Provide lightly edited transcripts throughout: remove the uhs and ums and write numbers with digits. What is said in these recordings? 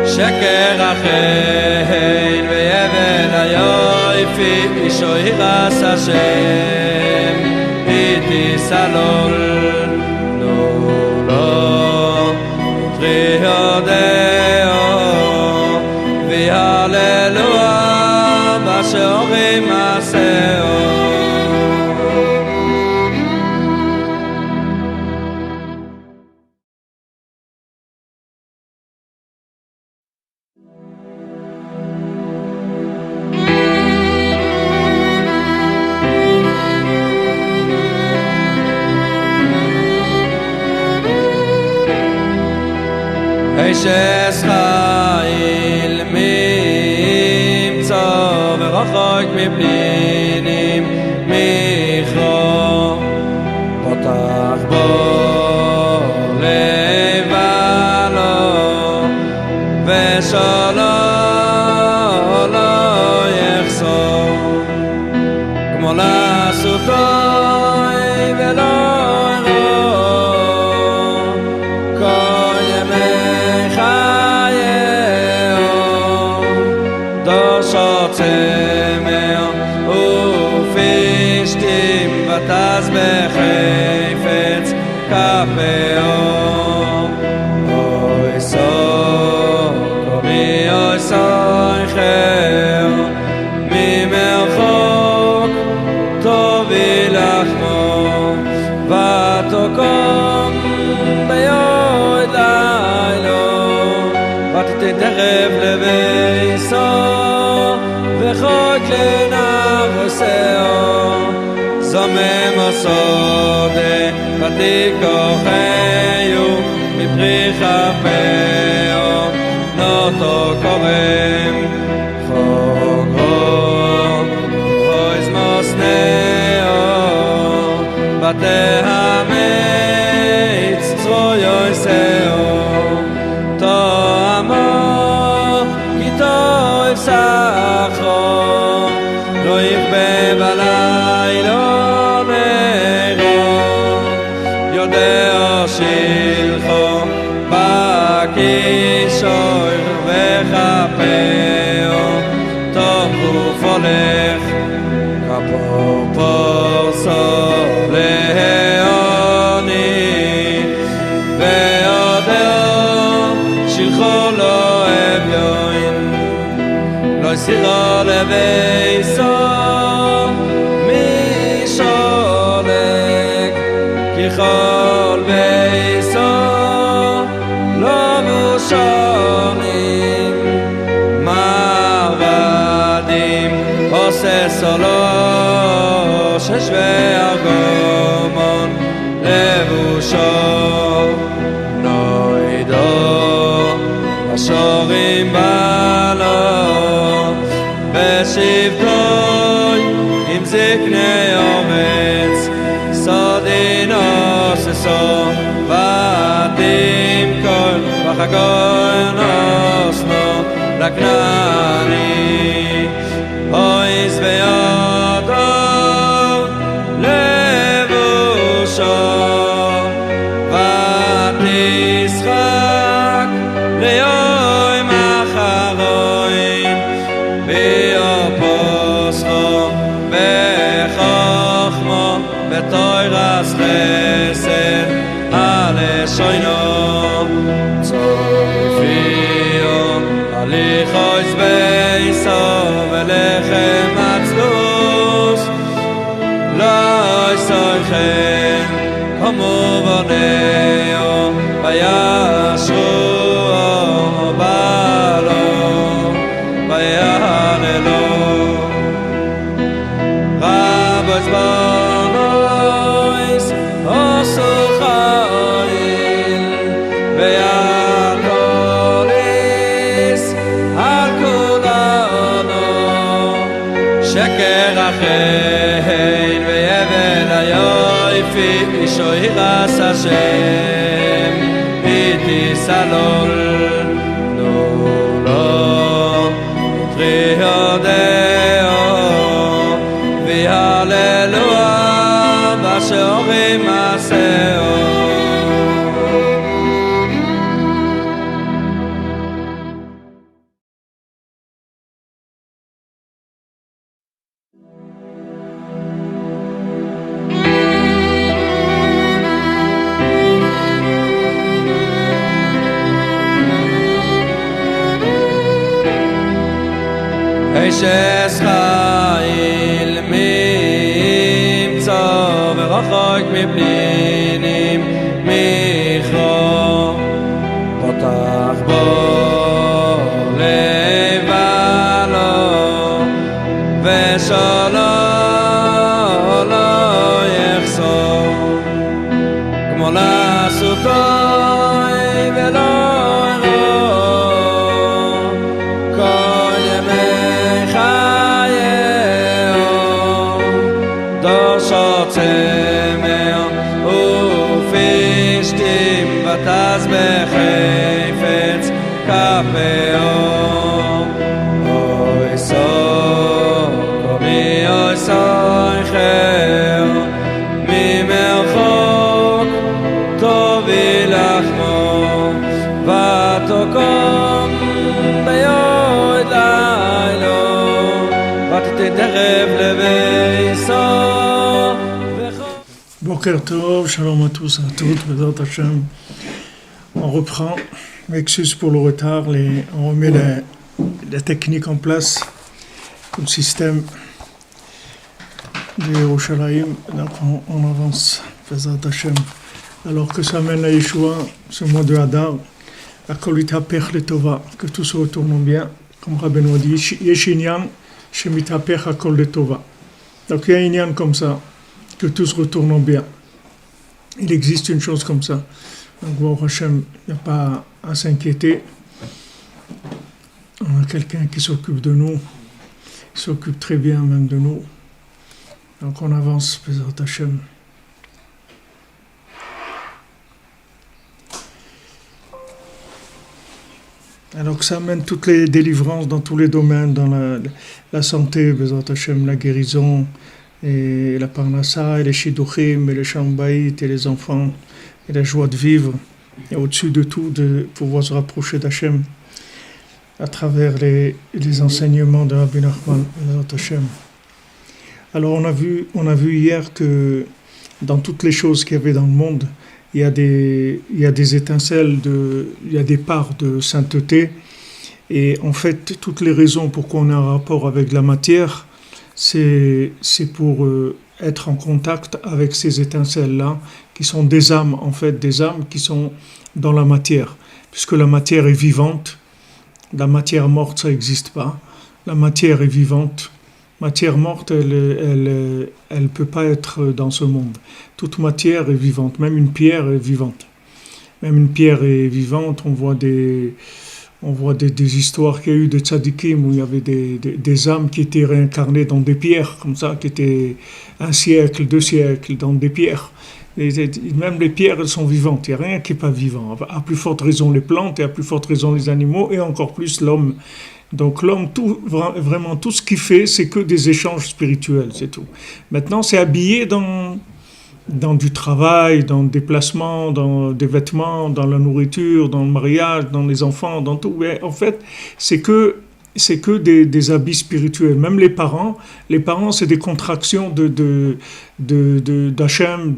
שקר החן ויבל היופי שוירס השם איתי סלול נולו טריודאו ויהללוה בשעורים מעשהו איש חיל ממצוא ורחוק מפנינים מכרו פותח בו לבלו ושלו לא יחסור כמו לעשותוי ולא צמר ופשתים ותז בחפץ כפאו אוי סוקרי אוי סויכר ממרחוק תוביל לחמו ותוקום ביוד לילו ותתדרב לביסו וחוק לנבוסהו זומם הסודה ותיקוחהו מפרי כפהו נוטו קורם חוגו חויז מוסנהו ותאמץ צרו יוסהו תואמו כי טוב סחו לא יכבה בלילה נרו יודע שילחו בקישור וחפהו טוב גוף הולך כפור פורסו להוני ויודע שילחו לא אביון לא סירו לביסו משולק ככל ביסו לא מושונים מרבדים עושה סולו ששווה ארגומון לבושו נוידו השורים בלו בשבטוי עם זקני אומץ סודינו ססו בתים כל וחגוי נוסנו לכנעני אויס ויודו לבושו ותשחק ליום אחרון ויופוסו בחוכמו בתוירס חסד הלשונו צופיו הליכויס ביסו ולחם עצלוס לא יסויכם כמו בונאו וישרו בלו ויהללו רבוס בונויס עשו חיל ויעקוליס על כולנו שקר החן ויבל היופי שוירס השם איתי סלול נולו טריודאו ויהללוה Halleluja, Bashorim Aseo. Israel mimtza verachok mipninim micho potach bo levalo veshalo lo yechsor kmo lasutoy velo אז בחפץ כפאו אוי סוקומי אוי סויכר ממרחוק תוביל לחמו ותוקום ביוד לילו ותתדרב לביסו Boker Tov, shalom à tous et à toutes, Bezrat Hashem. On reprend, excuse pour le retard, on remet la technique en place, tout le système de Yerushalayim, donc on avance, Bezrat Hashem. Alors que ça mène à Yeshua, ce mois de Hadar, la Kolita Pech le Tova, que tout se retourne bien, comme Rabbeinu dit, Yeshinyan, Shemita Pech Akol le Tova. Donc il y a un Inyan comme ça, que tout se retourne bien. Il existe une chose comme ça. Donc, Baruch Hashem, il n'y a pas à s'inquiéter. On a quelqu'un qui s'occupe de nous, qui s'occupe très bien même de nous. Donc, on avance, Bezrat Hashem. Alors que ça amène toutes les délivrances dans tous les domaines, dans la santé, Bezrat Hashem, la guérison, et la parnassa, et les shidduchim, et les shambaït, et les enfants, et la joie de vivre, et au-dessus de tout, de pouvoir se rapprocher d'Hachem à travers les enseignements de Rabbi Nachman, Hashem. Alors on a vu hier que dans toutes les choses qu'il y avait dans le monde, il y a des étincelles, il y a des parts de sainteté, et en fait, toutes les raisons pourquoi on a un rapport avec la matière, c'est pour être en contact avec ces étincelles-là, qui sont des âmes, en fait, des âmes qui sont dans la matière. Puisque la matière est vivante, la matière morte, ça n'existe pas. La matière est vivante. Matière morte, elle peut pas être dans ce monde. Toute matière est vivante, même une pierre est vivante. Même une pierre est vivante, on voit des histoires qu'il y a eu de tzadikim où il y avait des âmes qui étaient réincarnées dans des pierres, comme ça, qui étaient 1 siècle, 2 siècles, dans des pierres. Même les pierres, elles sont vivantes, il n'y a rien qui n'est pas vivant. À plus forte raison les plantes, et à plus forte raison les animaux, et encore plus l'homme. Donc l'homme, vraiment tout ce qu'il fait, c'est que des échanges spirituels, c'est tout. Maintenant, c'est habillé dans du travail, dans des placements, dans des vêtements, dans la nourriture, dans le mariage, dans les enfants, dans tout. Mais en fait, c'est que des habits spirituels. Même les parents, c'est des contractions d'Hachem.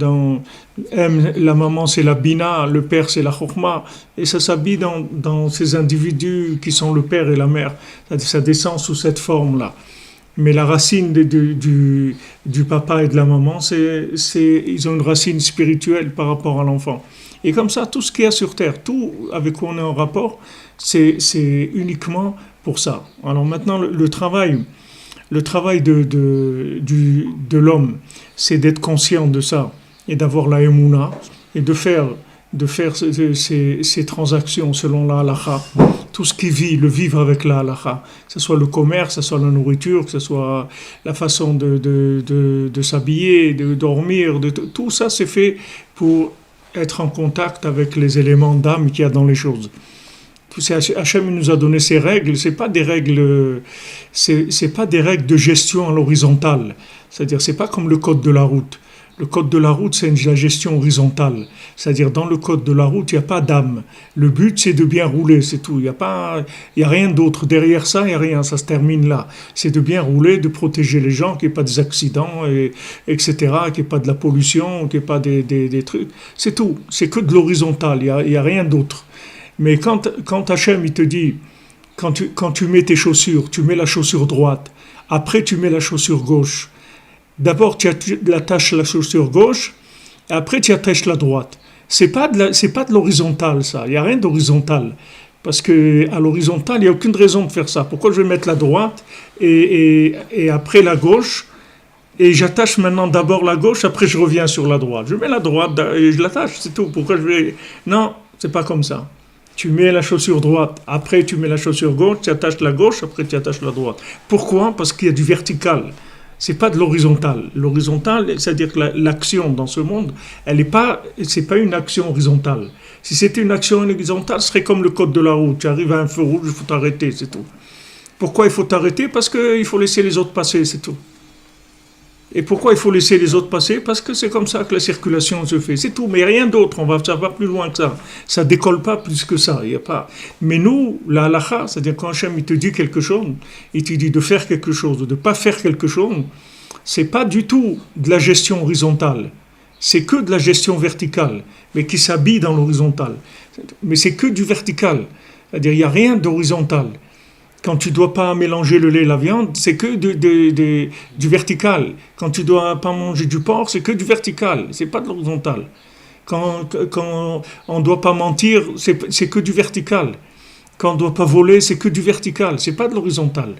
La maman, c'est la Bina, le père, c'est la Chokhma. Et ça s'habille dans ces individus qui sont le père et la mère. Ça descend sous cette forme-là. Mais la racine du papa et de la maman, ils ont une racine spirituelle par rapport à l'enfant. Et comme ça, tout ce qu'il y a sur Terre, tout avec quoi on est en rapport, c'est uniquement pour ça. Alors maintenant, le travail de l'homme, c'est d'être conscient de ça et d'avoir la émouna et de faire ces transactions selon la halakha. Tout ce qui vit, le vivre avec la halakha, que ce soit le commerce, que ce soit la nourriture, que ce soit la façon de s'habiller, de dormir, tout ça c'est fait pour être en contact avec les éléments d'âme qu'il y a dans les choses. Hachem nous a donné ces règles, c'est pas des règles, c'est pas des règles de gestion à l'horizontale. C'est-à-dire, c'est pas comme le code de la route. Le code de la route, c'est la gestion horizontale. C'est-à-dire, dans le code de la route, il n'y a pas d'âme. Le but, c'est de bien rouler, c'est tout. Il y a rien d'autre. Derrière ça, il n'y a rien. Ça se termine là. C'est de bien rouler, de protéger les gens, qu'il n'y ait pas des accidents, etc., qu'il n'y ait pas de la pollution, qu'il n'y ait pas des trucs. C'est tout. C'est que de l'horizontale. Il y a rien d'autre. Mais quand Hachem, il te dit, quand tu mets tes chaussures, tu mets la chaussure droite, après tu mets la chaussure gauche. D'abord, tu attaches la chaussure gauche, et après tu attaches la droite. C'est pas de l'horizontal, ça. Il n'y a rien d'horizontal. Parce que à l'horizontale, il n'y a aucune raison de faire ça. Pourquoi je vais mettre la droite et après la gauche, et j'attache maintenant d'abord la gauche, après je reviens sur la droite. Je mets la droite et je l'attache, c'est tout. Pourquoi je vais... Non, c'est pas comme ça. Tu mets la chaussure droite, après tu mets la chaussure gauche, tu attaches la gauche, après tu attaches la droite. Pourquoi ? Parce qu'il y a du vertical. C'est pas de l'horizontal. L'horizontal, c'est-à-dire que l'action dans ce monde, c'est pas une action horizontale. Si c'était une action horizontale, ce serait comme le code de la route. Tu arrives à un feu rouge, il faut t'arrêter, c'est tout. Pourquoi il faut t'arrêter ? Parce qu'il faut laisser les autres passer, c'est tout. Et pourquoi il faut laisser les autres passer ? Parce que c'est comme ça que la circulation se fait. C'est tout, mais rien d'autre. Ça va plus loin que ça. Ça décolle pas plus que ça. Il y a pas. Mais nous, la halakha, c'est-à-dire quand Hachem il te dit quelque chose, il te dit de faire quelque chose, de ne pas faire quelque chose, c'est pas du tout de la gestion horizontale. C'est que de la gestion verticale, mais qui s'habille dans l'horizontal. Mais c'est que du vertical. C'est-à-dire il n'y a rien d'horizontal. Quand tu ne dois pas mélanger le lait et la viande, c'est que du vertical. Quand tu ne dois pas manger du porc, c'est que du vertical. C'est pas de l'horizontal. Quand on ne doit pas mentir, c'est que du vertical. Quand on ne doit pas voler, c'est que du vertical. C'est pas de l'horizontal.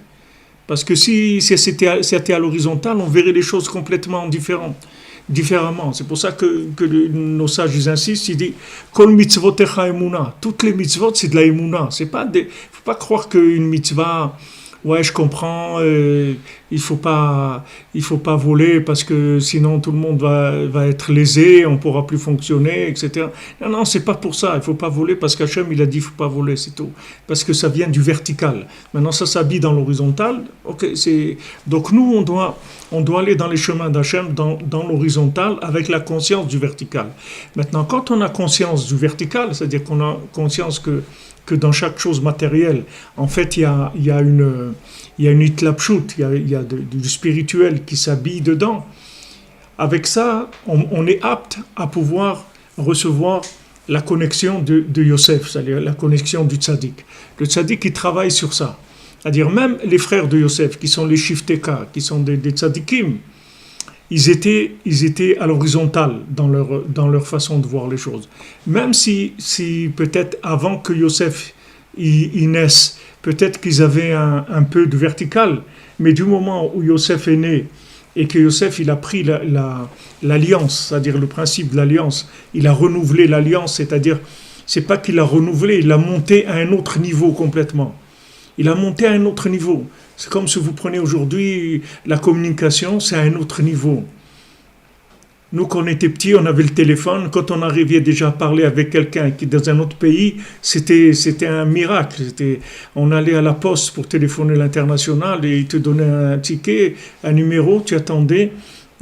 Parce que si c'était à l'horizontale, on verrait les choses complètement différemment. C'est pour ça que nos sages ils insistent, ils disent Kol mitzvotecha emuna. Toutes les mitzvot, c'est de la emuna. Faut pas croire qu'une mitzvah, ouais, je comprends, il faut pas voler parce que sinon tout le monde va être lésé, on pourra plus fonctionner, etc. Non, c'est pas pour ça. Il faut pas voler parce qu'Hachem il a dit il faut pas voler, c'est tout. Parce que ça vient du vertical. Maintenant ça s'habille dans l'horizontal. Ok, donc nous on doit aller dans les chemins d'Hachem, dans l'horizontal, avec la conscience du vertical. Maintenant, quand on a conscience du vertical, c'est-à-dire qu'on a conscience que dans chaque chose matérielle, en fait, il y a une itlapshut, il y a du spirituel qui s'habille dedans. Avec ça, on est apte à pouvoir recevoir la connexion de Yosef, c'est-à-dire la connexion du tzaddik. Le tzaddik, il travaille sur ça. C'est-à-dire même les frères de Yosef, qui sont les shifteka, qui sont des tzaddikim, ils étaient à l'horizontale dans leur façon de voir les choses. Même si peut-être avant que Yosef il naisse, peut-être qu'ils avaient un peu de vertical, mais du moment où Yosef est né et que Yosef il a pris l'alliance, c'est-à-dire le principe de l'alliance, il a renouvelé l'alliance, c'est-à-dire c'est pas qu'il a renouvelé, il l'a monté à un autre niveau complètement. Il a monté à un autre niveau. C'est comme si vous prenez aujourd'hui la communication, c'est à un autre niveau. Nous, quand on était petits, on avait le téléphone. Quand on arrivait déjà à parler avec quelqu'un qui est dans un autre pays, c'était un miracle. On allait à la poste pour téléphoner à l'international et ils te donnaient un ticket, un numéro, tu attendais.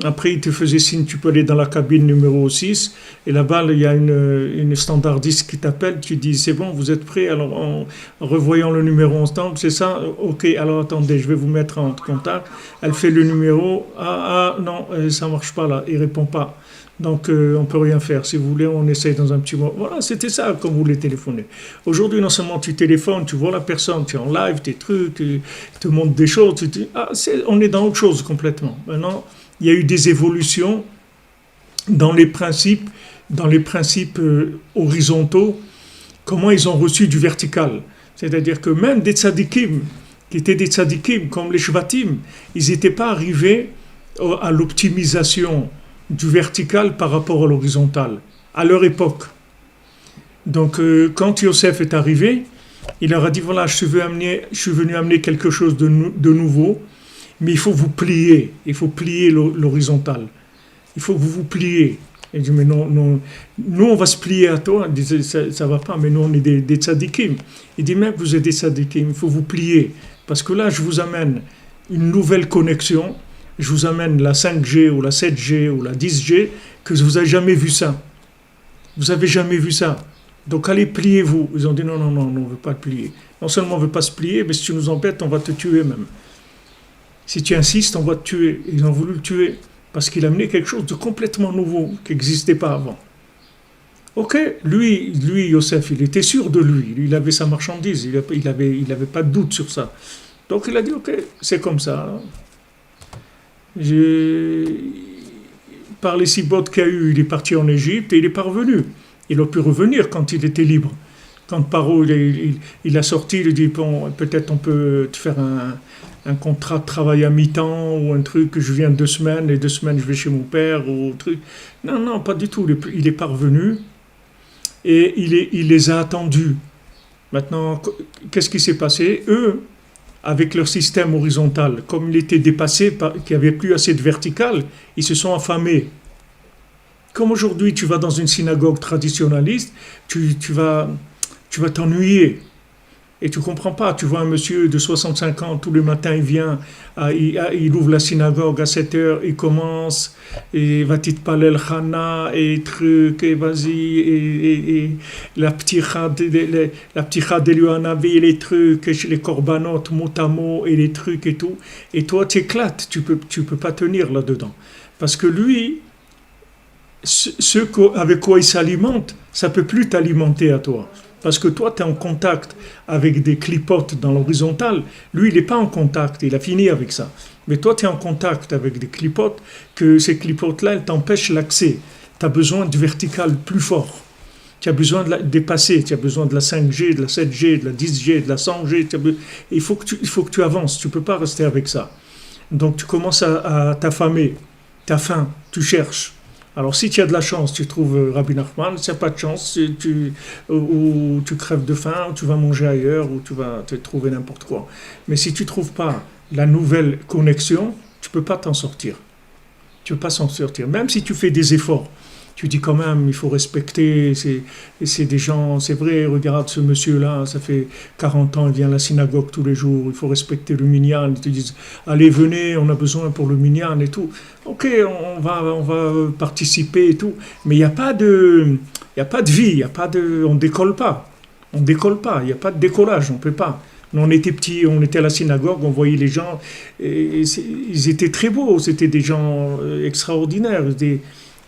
Après, il te faisait signe, tu peux aller dans la cabine numéro 6. Et là-bas, il y a une standardiste qui t'appelle. Tu dis, c'est bon, vous êtes prêts? Alors, en revoyant le numéro ensemble, c'est ça? Ok, alors attendez, je vais vous mettre en contact. Elle fait le numéro. Non, ça ne marche pas là, il ne répond pas. Donc, on ne peut rien faire. Si vous voulez, on essaye dans un petit moment. Voilà, c'était ça quand vous voulez téléphoner. Aujourd'hui, non seulement tu téléphones, tu vois la personne, tu es en live, tes trucs, tu te montres des choses. Tu dis, on est dans autre chose complètement. Maintenant, il y a eu des évolutions dans les principes horizontaux, comment ils ont reçu du vertical. C'est-à-dire que même des tzadikim, qui étaient des tzadikim comme les shvatim, ils n'étaient pas arrivés à l'optimisation du vertical par rapport à l'horizontal, à leur époque. Donc quand Yosef est arrivé, il leur a dit, voilà, je suis venu amener quelque chose de nouveau, mais il faut vous plier, il faut plier l'horizontal. Il faut que vous vous pliez. Il dit, mais non, non, nous on va se plier à toi. Il dit, ça va pas, mais nous on est des tzadikim. Il dit, même vous êtes des tzadikim, il faut vous plier. Parce que là, je vous amène une nouvelle connexion, je vous amène la 5G ou la 7G ou la 10G, que vous n'avez jamais vu ça. Vous n'avez jamais vu ça. Donc allez, pliez-vous. Ils ont dit, non, non, non, on ne veut pas te plier. Non seulement on ne veut pas se plier, mais si tu nous embêtes, on va te tuer même. Si tu insistes, on va te tuer. Ils ont voulu le tuer. Parce qu'il a amené quelque chose de complètement nouveau, qui n'existait pas avant. Ok, lui, Yosef, il était sûr de lui. Il avait sa marchandise, il avait pas de doute sur ça. Donc il a dit, ok, c'est comme ça. Par les 6 bottes qu'il y a eu, il est parti en Égypte et il est parvenu. Il a pu revenir quand il était libre. Quand Paro, il a sorti, il a dit, bon, peut-être on peut te faire un contrat de travail à mi-temps ou un truc que je viens 2 semaines et 2 semaines je vais chez mon père ou truc. Non, non, pas du tout. Il est parvenu et il les a attendus. Maintenant, qu'est-ce qui s'est passé? Eux, avec leur système horizontal, comme il était dépassé, qu'il n'y avait plus assez de vertical, ils se sont affamés. Comme aujourd'hui, tu vas dans une synagogue traditionnaliste, tu vas t'ennuyer. Et tu ne comprends pas. Tu vois un monsieur de 65 ans, tous les matins, il vient, il ouvre la synagogue à 7 heures, il commence, et va-t-il palel chana, et truc, et vas-y, et la pticha d'Elianavi, et les trucs, et les corbanotes, mot à mot, et les trucs et tout. Et toi, tu éclates, tu peux pas tenir là-dedans. Parce que lui, ce avec quoi il s'alimente, ça ne peut plus t'alimenter à toi. Parce que toi, tu es en contact avec des clipotes dans l'horizontale. Lui, il n'est pas en contact, il a fini avec ça. Mais toi, tu es en contact avec des clipotes, que ces clipotes-là, elles t'empêchent l'accès. Tu as besoin de vertical plus fort. Tu as besoin de dépasser, tu as besoin de la 5G, de la 7G, de la 10G, de la 100G. Il faut que tu avances, tu ne peux pas rester avec ça. Donc tu commences à t'affamer, tu as faim, tu cherches. Alors, si tu as de la chance, tu trouves Rabbi Nachman. Si tu n'as pas de chance, ou tu crèves de faim, ou tu vas manger ailleurs, ou tu vas te trouver n'importe quoi. Mais si tu ne trouves pas la nouvelle connexion, tu ne peux pas t'en sortir. Tu ne peux pas s'en sortir. Même si tu fais des efforts, tu dis quand même, il faut respecter, c'est des gens, c'est vrai, regarde ce monsieur-là, ça fait 40 ans, il vient à la synagogue tous les jours, il faut respecter le minyan, ils te disent, allez, venez, on a besoin pour le minyan et tout. Ok, on va participer et tout, mais il n'y a pas de vie, on décolle pas, il n'y a pas de décollage, on peut pas. On était petits, on était à la synagogue, on voyait les gens, ils étaient très beaux, c'était des gens extraordinaires,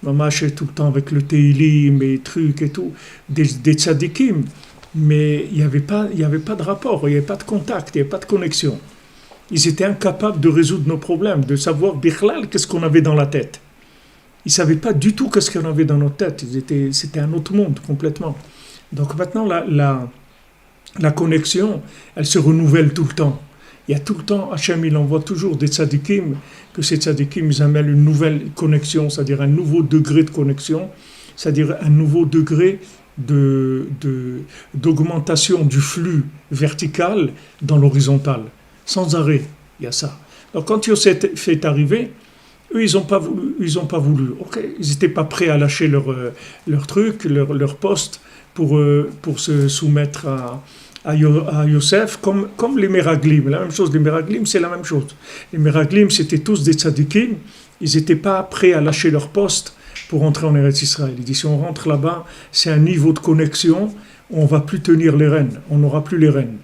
Maman, tout le temps avec le Teilim et trucs et tout, des tzadikim, mais il n'y avait pas de rapport, il n'y avait pas de contact, il n'y avait pas de connexion. Ils étaient incapables de résoudre nos problèmes, de savoir bichlal qu'est-ce qu'on avait dans la tête. Ils ne savaient pas du tout qu'est-ce qu'on avait dans notre tête, c'était un autre monde complètement. Donc maintenant, la connexion, elle se renouvelle tout le temps. Il y a tout le temps, Hachem, il envoie toujours des tzadikim, que ces tzadikim, ils amènent une nouvelle connexion, c'est-à-dire un nouveau degré de connexion, c'est-à-dire un nouveau degré d'augmentation du flux vertical dans l'horizontale. Sans arrêt, il y a ça. Donc quand Yosef fait arriver, eux, ils n'ont pas voulu. Okay, ils n'étaient pas prêts à lâcher leur truc, leur poste, pour se soumettre à Yosef, comme les Meraglim. La même chose, les Meraglim, c'est la même chose. Les Meraglim, c'était tous des tzadikim, ils n'étaient pas prêts à lâcher leur poste pour entrer en Eretz Israël. Il dit, si on rentre là-bas, c'est un niveau de connexion, on ne va plus tenir les rênes, on n'aura plus les rênes.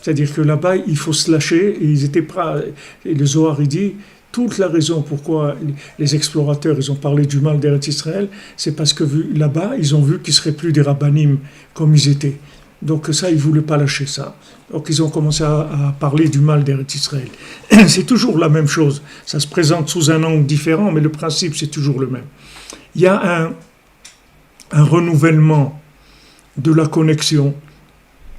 C'est-à-dire que là-bas, il faut se lâcher, et ils étaient prêts. Et le Zohar, il dit, toute la raison pourquoi les explorateurs, ils ont parlé du mal d'Eretz Israël, c'est parce que là-bas, ils ont vu qu'ils ne seraient plus des rabbanim comme ils étaient. Donc ça, ils ne voulaient pas lâcher ça. Donc ils ont commencé à parler du mal d'Eretz Israël. C'est toujours la même chose. Ça se présente sous un angle différent, mais le principe, c'est toujours le même. Il y a un renouvellement de la connexion,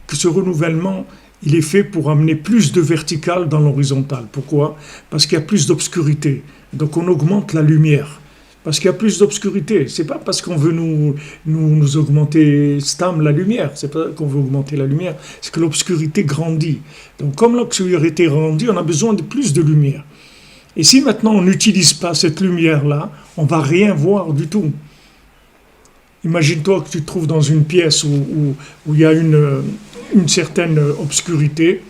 que ce renouvellement, il est fait pour amener plus de vertical dans l'horizontal. Pourquoi? Parce qu'il y a plus d'obscurité. Donc on augmente la lumière. Parce qu'il y a plus d'obscurité. C'est pas parce qu'on veut nous augmenter stam la lumière. C'est pas qu'on veut augmenter la lumière. C'est que l'obscurité grandit. Donc comme l'obscurité grandit, on a besoin de plus de lumière. Et si maintenant on n'utilise pas cette lumière-là, on va rien voir du tout. Imagine-toi que tu te trouves dans une pièce où il y a une certaine obscurité.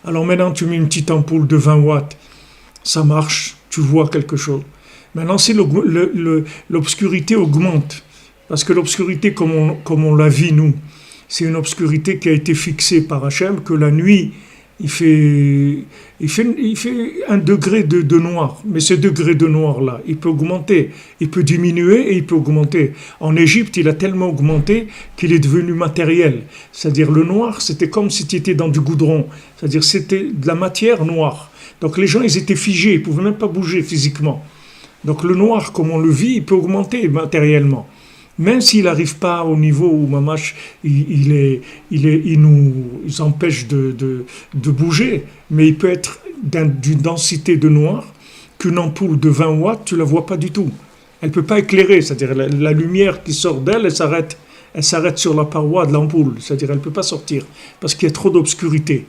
Alors maintenant, tu mets une petite ampoule de 20 watts, ça marche, tu vois quelque chose. Maintenant, si l'obscurité augmente, parce que l'obscurité, comme on la vit nous, c'est une obscurité qui a été fixée par Hachem, que la nuit, il fait 1 degré de noir. Mais ce degré de noir-là, il peut augmenter, il peut diminuer et il peut augmenter. En Égypte, il a tellement augmenté qu'il est devenu matériel. C'est-à-dire le noir, c'était comme si tu étais dans du goudron. C'est-à-dire c'était de la matière noire. Donc les gens, ils étaient figés, ils ne pouvaient même pas bouger physiquement. Donc le noir, comme on le vit, il peut augmenter matériellement. Même s'il n'arrive pas au niveau où Mamash, il nous empêche de bouger, mais il peut être d'une densité de noir qu'une ampoule de 20 watts, tu ne la vois pas du tout. Elle ne peut pas éclairer, c'est-à-dire la lumière qui sort d'elle, elle s'arrête sur la paroi de l'ampoule, c'est-à-dire elle ne peut pas sortir, parce qu'il y a trop d'obscurité.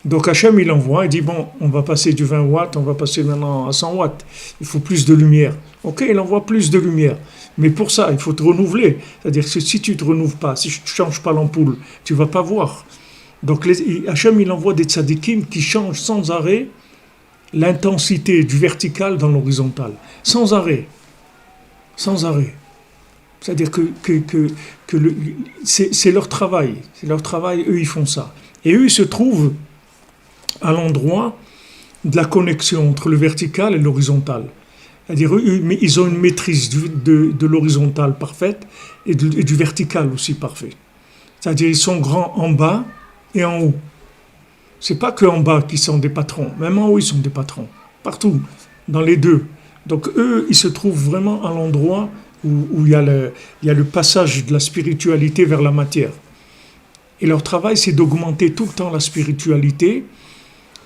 Donc Hachem, il envoie, il dit, bon, on va passer du 20 watts, on va passer maintenant à 100 watts. Il faut plus de lumière. Ok, il envoie plus de lumière. Mais pour ça, il faut te renouveler. C'est-à-dire que si tu ne te renouves pas, si tu ne changes pas l'ampoule, tu ne vas pas voir. Donc Hachem, il envoie des tzadikim qui changent sans arrêt l'intensité du vertical dans l'horizontal. Sans arrêt. Sans arrêt. C'est-à-dire que c'est leur travail. C'est leur travail, eux, ils font ça. Et eux, ils se trouvent à l'endroit de la connexion entre le vertical et l'horizontal. C'est-à-dire, ils ont une maîtrise de l'horizontal parfaite et du vertical aussi parfait. C'est-à-dire, ils sont grands en bas et en haut. C'est pas qu'en bas qu'ils sont des patrons, même en haut, ils sont des patrons. Partout, dans les deux. Donc, eux, ils se trouvent vraiment à l'endroit où il y a le passage de la spiritualité vers la matière. Et leur travail, c'est d'augmenter tout le temps la spiritualité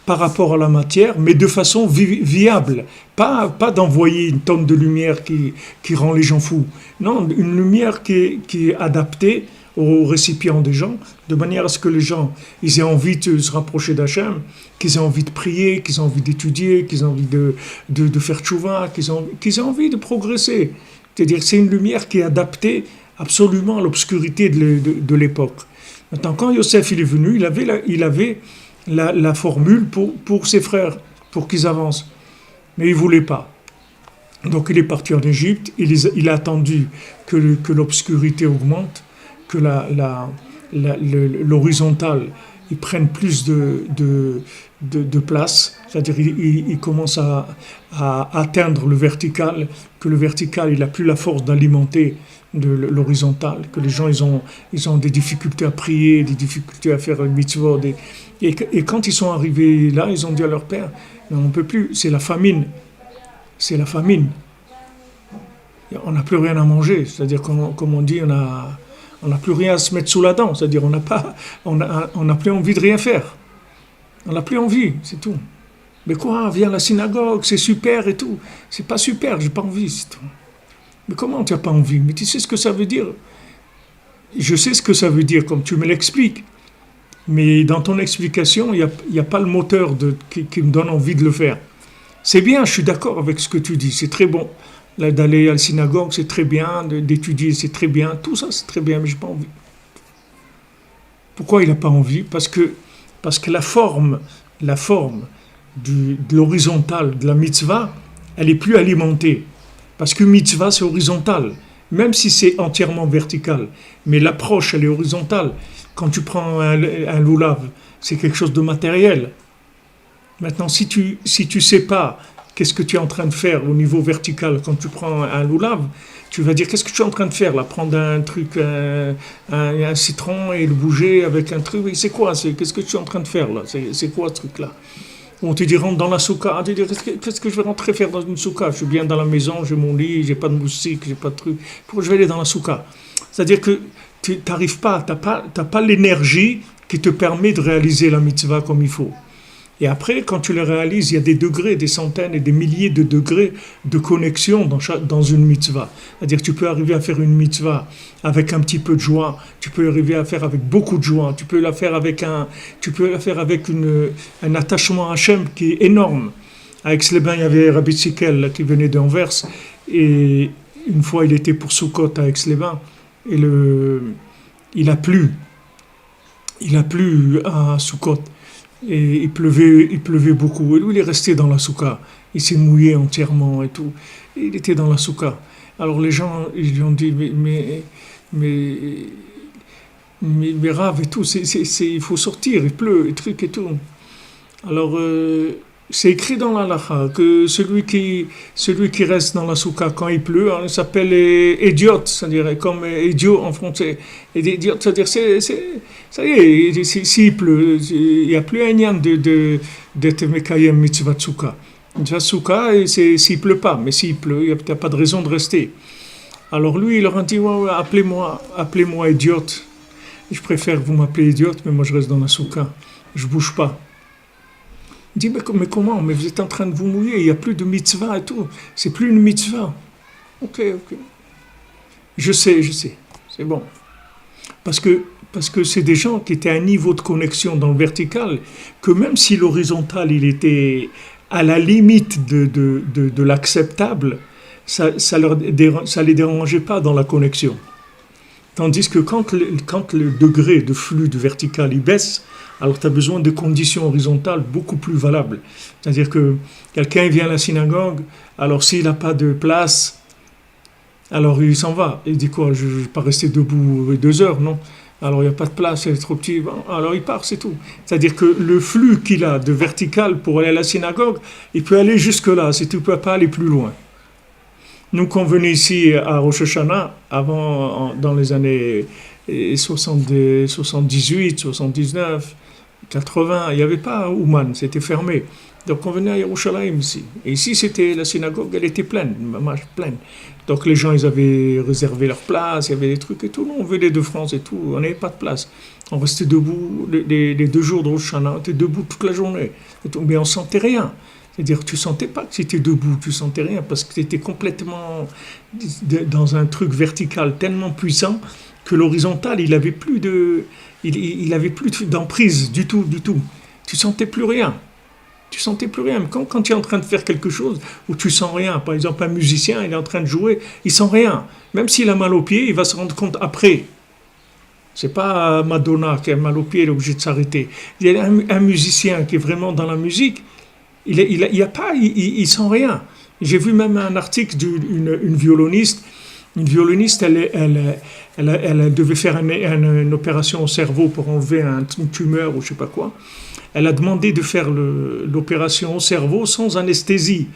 par rapport à la matière, mais de façon viable. Pas d'envoyer une tonne de lumière qui rend les gens fous. Non, une lumière qui est adaptée aux récipients des gens, de manière à ce que les gens ils aient envie de se rapprocher d'Hachem, qu'ils aient envie de prier, qu'ils aient envie d'étudier, qu'ils aient envie de faire tchouva, qu'ils aient envie de progresser. C'est-à-dire c'est une lumière qui est adaptée absolument à l'obscurité de l'époque. Maintenant, quand Yosef il est venu, il avait la formule pour ses frères, pour qu'ils avancent. Mais il ne voulait pas. Donc il est parti en Égypte, il a attendu que l'obscurité augmente, que l'horizontale il prenne plus de place, c'est-à-dire il commence à atteindre le vertical, que le vertical il n'a plus la force d'alimenter de l'horizontal, que les gens ils ont des difficultés à prier, des difficultés à faire le mitzvot, et quand ils sont arrivés là, ils ont dit à leur père, mais on ne peut plus, c'est la famine, on n'a plus rien à manger, c'est-à-dire comme on dit, on n'a plus rien à se mettre sous la dent, c'est-à-dire on n'a plus envie de rien faire, on n'a plus envie, c'est tout. Mais quoi, viens à la synagogue, c'est super et tout, c'est pas super, j'ai pas envie, c'est tout. Mais comment tu n'as pas envie? Mais tu sais ce que ça veut dire? Je sais ce que ça veut dire, comme tu me l'expliques. Mais dans ton explication, il n'y a pas le moteur qui me donne envie de le faire. C'est bien, je suis d'accord avec ce que tu dis, c'est très bon. Là, d'aller à la synagogue, c'est très bien, d'étudier, c'est très bien, tout ça, c'est très bien, mais je n'ai pas envie. Pourquoi il n'a pas envie? Parce que la forme de l'horizontale de la mitzvah, elle est plus alimentée. Parce que mitzvah, c'est horizontal, même si c'est entièrement vertical. Mais l'approche, elle est horizontale. Quand tu prends un loulav, c'est quelque chose de matériel. Maintenant, si tu sais pas qu'est-ce que tu es en train de faire au niveau vertical quand tu prends un loulav, tu vas dire qu'est-ce que tu es en train de faire là? Prendre un truc, un citron et le bouger avec un truc. C'est quoi? Qu'est-ce que tu es en train de faire là? C'est quoi ce truc-là? On te dit rentre dans la souka. Tu te dis qu'est-ce que je vais rentrer faire dans une souka? Je suis bien dans la maison, j'ai mon lit, j'ai pas de moustique, j'ai pas de truc. Pourquoi je vais aller dans la souka? C'est-à-dire que tu n'arrives pas, t'as pas l'énergie qui te permet de réaliser la mitzvah comme il faut. Et après, quand tu le réalises, il y a des degrés, des centaines et des milliers de degrés de connexion dans une mitzvah. C'est-à-dire que tu peux arriver à faire une mitzvah avec un petit peu de joie, tu peux arriver à faire avec beaucoup de joie, tu peux la faire avec un attachement à Hachem qui est énorme. Avec Sleben, il y avait Rabbi Tzikel qui venait d'Anvers, et une fois il était pour Soukot à Aix-les-Bains, et il a plu. Il a plu à Soukot. Et il pleuvait beaucoup. Et lui, il est resté dans la souka. Il s'est mouillé entièrement et tout. Et il était dans la souka. Alors les gens, ils lui ont dit, mais, mais Rav et tout, il faut sortir, il pleut, et trucs et tout. Alors, c'est écrit dans la halakha que celui qui reste dans la souka quand il pleut, il s'appelle idiote, c'est-à-dire comme idiot en français. Et idiot, c'est-à-dire, ça y est, s'il pleut, il n'y a plus un yan d'être mekayem mitzvah souka. Mitzvah souka, s'il pleut pas, mais s'il pleut, il n'y a peut-être pas de raison de rester. Alors lui, il leur a dit, ouais, appelez-moi idiote. Je préfère que vous m'appelez idiote, mais moi je reste dans la souka, je bouge pas. Il dit, mais comment? Mais vous êtes en train de vous mouiller, il n'y a plus de mitzvah et tout. C'est plus une mitzvah. Ok. Je sais, c'est bon. Parce que c'est des gens qui étaient à un niveau de connexion dans le vertical, que même si l'horizontal, il était à la limite de l'acceptable, ça les dérangeait pas dans la connexion. Tandis que quand le degré de flux de vertical il baisse, alors tu as besoin de conditions horizontales beaucoup plus valables. C'est-à-dire que quelqu'un vient à la synagogue, alors s'il n'a pas de place, alors il s'en va. Il dit quoi, je ne vais pas rester debout 2 heures, non? Alors il n'y a pas de place, c'est trop petit, bon, alors il part, c'est tout. C'est-à-dire que le flux qu'il a de vertical pour aller à la synagogue, il peut aller jusque-là, si tu ne peux pas aller plus loin. Nous, quand on venait ici à Rosh Hashanah, dans les années 78, 79, 80, il n'y avait pas Ouman, c'était fermé. Donc on venait à Yerushalayim ici. Et ici, c'était la synagogue, elle était pleine. Donc les gens, ils avaient réservé leur place, il y avait des trucs et tout. Nous, on venait de France et tout, on n'avait pas de place. On restait debout les 2 jours de Rosh Hashanah, on était debout toute la journée. Mais on ne sentait rien. C'est-à-dire, tu ne sentais pas que tu étais debout, tu ne sentais rien, parce que tu étais complètement dans un truc vertical tellement puissant que l'horizontal, il n'avait plus d'emprise du tout. Tu ne sentais plus rien. Quand tu es en train de faire quelque chose où tu ne sens rien, par exemple, un musicien, il est en train de jouer, il ne sent rien. Même s'il a mal au pied, il va se rendre compte après. Ce n'est pas Madonna qui a mal au pied, il est obligé de s'arrêter. Il y a un musicien qui est vraiment dans la musique, il sent rien. J'ai vu même un article d'une violoniste. Une violoniste, elle devait faire une opération au cerveau pour enlever une tumeur ou je ne sais pas quoi. Elle a demandé de faire l'opération au cerveau sans anesthésie.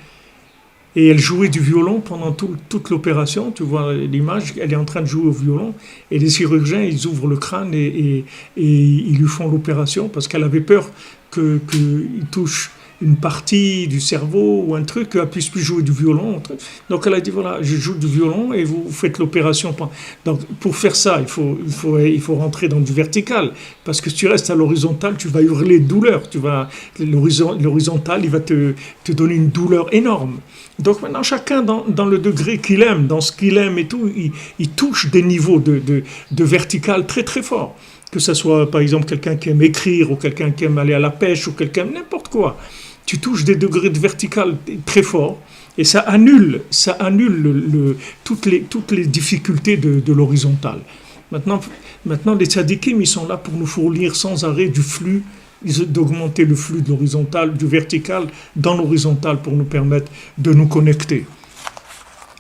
Et elle jouait du violon pendant toute l'opération. Tu vois l'image, elle est en train de jouer au violon. Et les chirurgiens, ils ouvrent le crâne et ils lui font l'opération parce qu'elle avait peur qu'il touche une partie du cerveau ou un truc, qu'elle puisse plus jouer du violon. Donc elle a dit, voilà, je joue du violon et vous faites l'opération. Donc pour faire ça, il faut rentrer dans du vertical. Parce que si tu restes à l'horizontal, tu vas hurler de douleur. L'horizontal, il va te donner une douleur énorme. Donc maintenant, chacun dans le degré qu'il aime, dans ce qu'il aime et tout, il touche des niveaux de vertical très très forts. Que ce soit par exemple quelqu'un qui aime écrire ou quelqu'un qui aime aller à la pêche ou quelqu'un n'importe quoi. Tu touches des degrés de vertical très forts et ça annule toutes les difficultés de l'horizontal. Maintenant, les tzadikim, ils sont là pour nous fournir sans arrêt du flux, d'augmenter le flux de l'horizontal, du vertical dans l'horizontal pour nous permettre de nous connecter.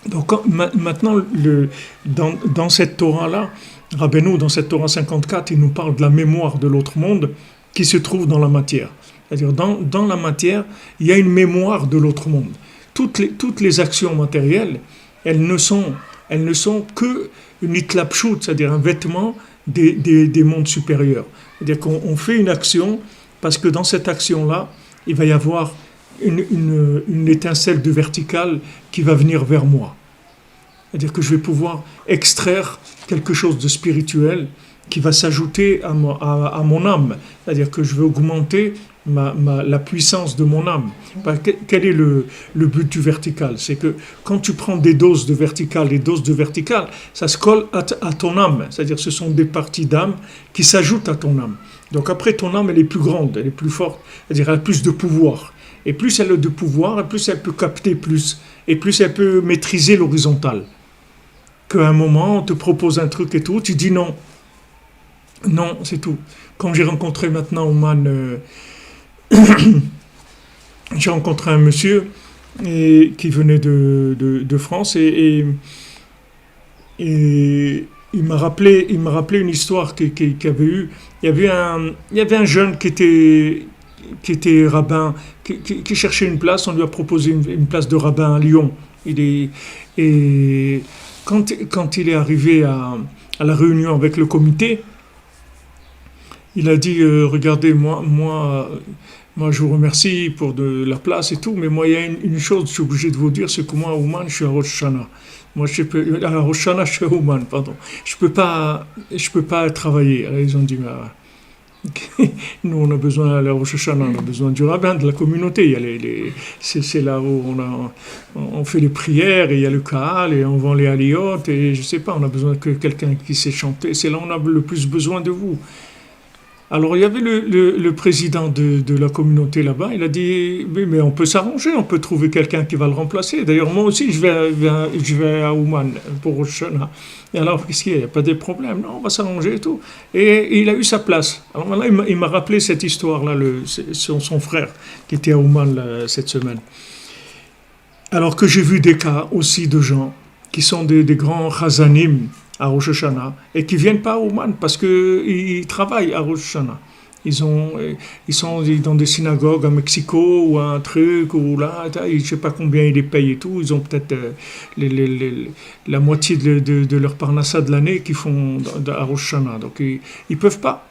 Donc maintenant, dans cette Torah-là, Rabbeinu, dans cette Torah 54, il nous parle de la mémoire de l'autre monde qui se trouve dans la matière. C'est-à-dire, dans la matière, il y a une mémoire de l'autre monde. Toutes les actions matérielles, elles ne sont que une itlapshut, c'est-à-dire un vêtement des mondes supérieurs. C'est-à-dire qu'on fait une action parce que dans cette action-là, il va y avoir une étincelle de vertical qui va venir vers moi. C'est-à-dire que je vais pouvoir extraire quelque chose de spirituel qui va s'ajouter à mon âme. C'est-à-dire que je vais augmenter la puissance de mon âme. Quel est le but du vertical? C'est que quand tu prends des doses de vertical, ça se colle à ton âme. C'est-à-dire que ce sont des parties d'âme qui s'ajoutent à ton âme. Donc après, ton âme, elle est plus grande, elle est plus forte. C'est-à-dire elle a plus de pouvoir. Et plus elle a de pouvoir, et plus elle peut capter plus. Et plus elle peut maîtriser l'horizontal. qu'à un moment, on te propose un truc et tout, tu dis non. Non, c'est tout. Quand j'ai rencontré maintenant Oman, j'ai rencontré un monsieur qui venait de France et il m'a rappelé une histoire qu'il avait eue. Il y avait un jeune qui était rabbin, qui cherchait une place. On lui a proposé une place de rabbin à Lyon. Et quand il est arrivé à la réunion avec le comité, il a dit regardez, moi, je vous remercie pour la place et tout, mais moi, il y a une chose que je suis obligé de vous dire, c'est que moi, à Ouman, je suis à Rosh Hashanah. Moi, à Rosh Hashanah, je suis à Ouman, pardon. Je peux pas travailler. Alors, ils ont dit, nous, on a besoin, à la Rosh Hashanah, on a besoin du rabbin, de la communauté. Il y a c'est là où on fait les prières, et il y a le Kahal, et on vend les aliyot, et je sais pas, on a besoin que quelqu'un qui sait chanter. C'est là où on a le plus besoin de vous. Alors il y avait le président de la communauté là-bas, il a dit oui, mais on peut s'arranger, on peut trouver quelqu'un qui va le remplacer. D'ailleurs moi aussi je vais à Ouman pour Rosh Hashanah. Et alors qu'est-ce qu'il y a? Il n'y a pas de problème, non, on va s'arranger et tout. Et il a eu sa place. Alors là il m'a rappelé cette histoire-là, son frère qui était à Ouman là, cette semaine. Alors que j'ai vu des cas aussi de gens qui sont des grands chazanim à Rosh Hashanah, et qui viennent pas à Ouman parce qu'ils travaillent à Rosh Hashanah. Ils sont dans des synagogues à Mexico ou un truc, ou là, je ne sais pas combien ils les payent et tout. Ils ont peut-être la moitié de leur parnassa de l'année qu'ils font à Rosh Hashanah. Donc ils peuvent pas.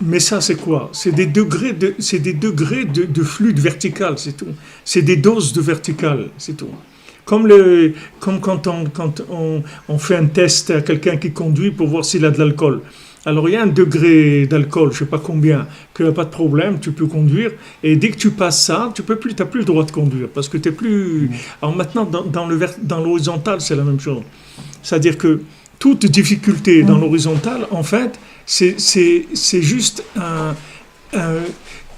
Mais ça, c'est quoi? C'est des degrés de fluide vertical, c'est tout. C'est des doses de vertical, c'est tout. Comme quand on fait un test à quelqu'un qui conduit pour voir s'il a de l'alcool. Alors il y a un degré d'alcool, je ne sais pas combien, qu'il n'y a pas de problème, tu peux conduire. Et dès que tu passes ça, tu n'as plus le droit de conduire. Parce que tu n'es plus... Alors maintenant, dans l'horizontal, c'est la même chose. C'est-à-dire que toute difficulté dans l'horizontal, en fait, c'est juste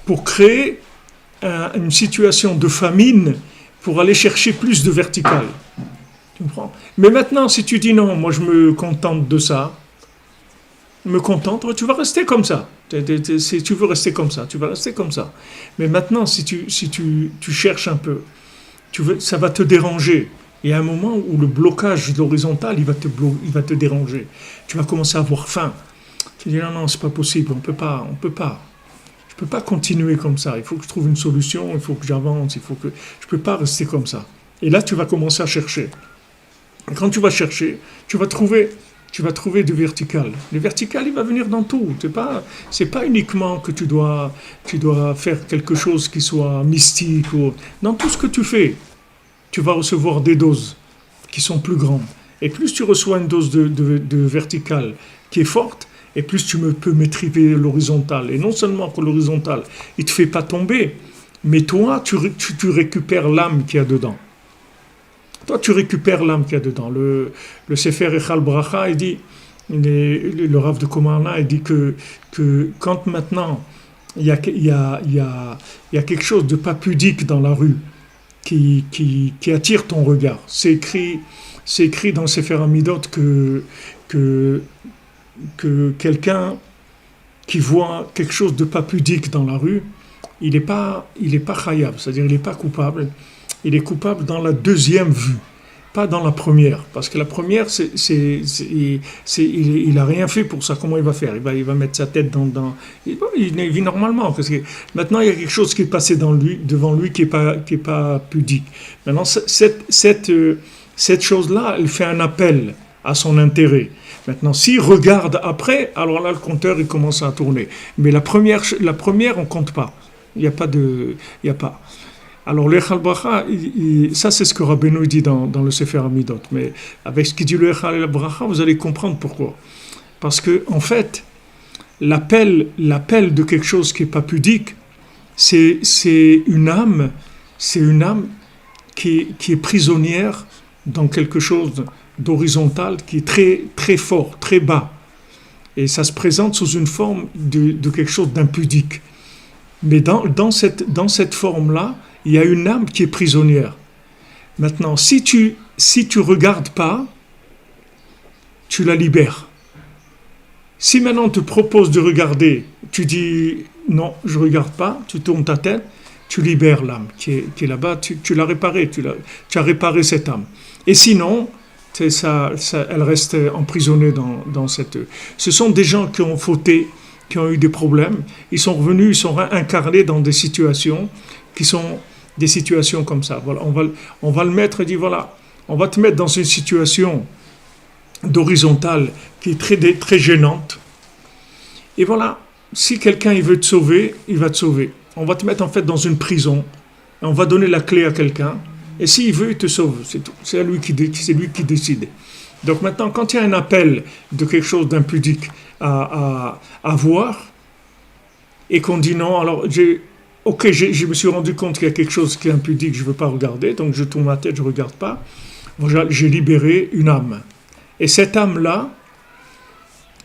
pour créer une situation de famine pour aller chercher plus de vertical. Tu comprends? Mais maintenant, si tu dis non, moi je me contente de ça, tu vas rester comme ça. Si tu veux rester comme ça, tu vas rester comme ça. Mais maintenant, si tu cherches un peu, ça va te déranger. Il y a un moment où le blocage de l'horizontal, il va te déranger. Tu vas commencer à avoir faim. Tu dis non, c'est pas possible, on peut pas. Je peux pas continuer comme ça. Il faut que je trouve une solution, il faut que j'avance, je peux pas rester comme ça. Et là, tu vas commencer à chercher. Et quand tu vas chercher, tu vas trouver du vertical. Le vertical, il va venir dans tout. C'est pas uniquement que tu dois faire quelque chose qui soit mystique. Dans tout ce que tu fais, tu vas recevoir des doses qui sont plus grandes. Et plus tu reçois une dose de vertical qui est forte, et plus tu peux maîtriser l'horizontal. Et non seulement que l'horizontal, il ne te fait pas tomber, mais toi, tu récupères l'âme qu'il y a dedans. Toi, tu récupères l'âme qu'il y a dedans. Le Sefer Echal Bracha, il dit, le Rav de Komarna, il dit que quand maintenant, il y a quelque chose de pas pudique dans la rue qui attire ton regard. C'est écrit dans le Sefer Amidot que quelqu'un qui voit quelque chose de pas pudique dans la rue, il est pas chayav, c'est-à-dire il n'est pas coupable. Il est coupable dans la deuxième vue, pas dans la première. Parce que la première, il n'a rien fait pour ça. Comment il va faire? Il va mettre sa tête dans il vit normalement. Parce que maintenant, il y a quelque chose qui est passé devant lui qui est pas pudique. Maintenant, cette chose-là, elle fait un appel à son intérêt. Maintenant, s'il regarde après, alors là, le compteur, il commence à tourner. Mais la première on ne compte pas. Il n'y a pas. Alors, l'Echal Bracha, ça, c'est ce que Rabbeinu dit dans le Sefer Amidot. Mais avec ce qu'il dit l'Echal Bracha, vous allez comprendre pourquoi. Parce que, en fait, l'appel de quelque chose qui n'est pas pudique, c'est une âme qui est prisonnière dans quelque chose d'horizontal qui est très, très fort, très bas. Et ça se présente sous une forme de quelque chose d'impudique. Mais dans cette forme-là, il y a une âme qui est prisonnière. Maintenant, si tu regardes pas, tu la libères. Si maintenant on te propose de regarder, tu dis non, je ne regarde pas, tu tournes ta tête, tu libères l'âme qui est là-bas, tu l'as réparée, tu as réparé cette âme. Et sinon, elle reste emprisonnée dans cette... Ce sont des gens qui ont fauté, qui ont eu des problèmes, ils sont revenus, ils sont incarnés dans des situations qui sont des situations comme ça. Voilà, on va le mettre et dire voilà, on va te mettre dans une situation d'horizontale qui est très gênante. Et voilà, si quelqu'un il veut te sauver, il va te sauver. On va te mettre en fait dans une prison, et on va donner la clé à quelqu'un, et s'il veut, il te sauve, c'est tout. C'est lui qui décide. Donc maintenant, quand il y a un appel de quelque chose d'impudique à voir, et qu'on dit non, alors je me suis rendu compte qu'il y a quelque chose qui est impudique, je ne veux pas regarder, donc je tourne ma tête, je ne regarde pas. J'ai libéré une âme. Et cette âme-là,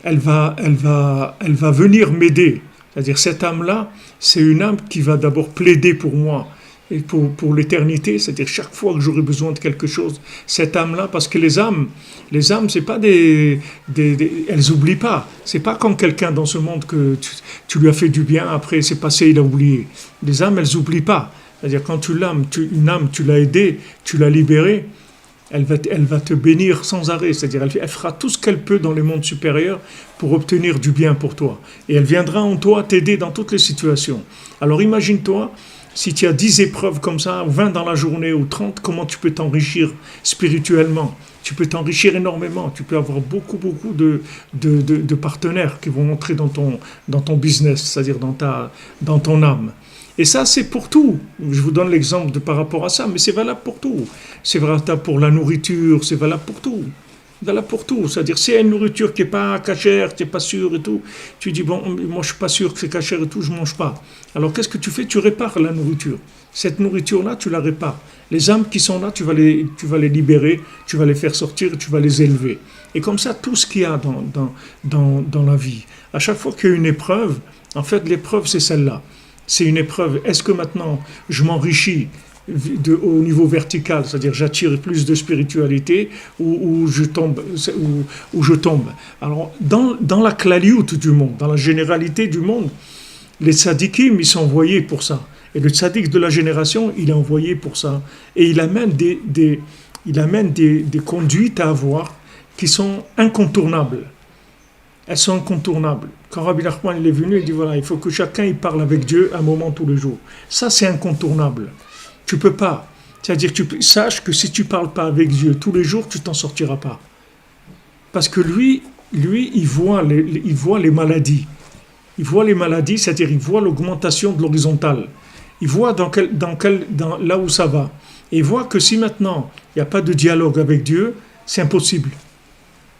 elle va venir m'aider. C'est-à-dire, cette âme-là, c'est une âme qui va d'abord plaider pour moi et pour l'éternité. C'est-à-dire, chaque fois que j'aurai besoin de quelque chose, cette âme-là, parce que les âmes, c'est pas elles oublient pas. C'est pas comme quelqu'un dans ce monde que tu lui as fait du bien, après c'est passé, il a oublié. Les âmes, elles oublient pas. C'est-à-dire, quand une âme, tu l'as aidée, tu l'as libérée, elle va te bénir sans arrêt, c'est-à-dire elle fera tout ce qu'elle peut dans les mondes supérieurs pour obtenir du bien pour toi. Et elle viendra en toi t'aider dans toutes les situations. Alors imagine-toi, si tu as 10 épreuves comme ça, ou 20 dans la journée, ou 30, comment tu peux t'enrichir spirituellement. Tu peux t'enrichir énormément, tu peux avoir beaucoup de partenaires qui vont entrer dans ton business, c'est-à-dire dans ton âme. Et ça, c'est pour tout. Je vous donne l'exemple par rapport à ça, mais c'est valable pour tout. C'est valable pour la nourriture, c'est valable pour tout. Valable pour tout. C'est-à-dire, s'il y a une nourriture qui n'est pas cachère, tu n'es pas sûr et tout, tu dis, bon, moi je ne suis pas sûr que c'est cachère et tout, je ne mange pas. Alors qu'est-ce que tu fais? Tu répares la nourriture. Cette nourriture-là, tu la répares. Les âmes qui sont là, tu vas les libérer, tu vas les faire sortir, tu vas les élever. Et comme ça, tout ce qu'il y a dans la vie. À chaque fois qu'il y a une épreuve, en fait, l'épreuve, c'est celle-là. C'est une épreuve. Est-ce que maintenant, je m'enrichis au niveau vertical, c'est-à-dire j'attire plus de spiritualité ou je tombe. Alors, dans la klaliout du monde, dans la généralité du monde, les tzadikim, ils sont envoyés pour ça. Et le tzadik de la génération, il est envoyé pour ça. Et il amène des conduites à avoir qui sont incontournables. Elles sont incontournables. Quand Rabbi Nachman il est venu, il dit voilà, il faut que chacun il parle avec Dieu un moment tous les jours. Ça, c'est incontournable. Tu peux pas. C'est-à-dire, sache que si tu parles pas avec Dieu tous les jours, tu t'en sortiras pas. Parce que lui, il voit les maladies. Il voit les maladies, c'est-à-dire, il voit l'augmentation de l'horizontale. Il voit là où ça va. Et il voit que si maintenant, il n'y a pas de dialogue avec Dieu, c'est impossible.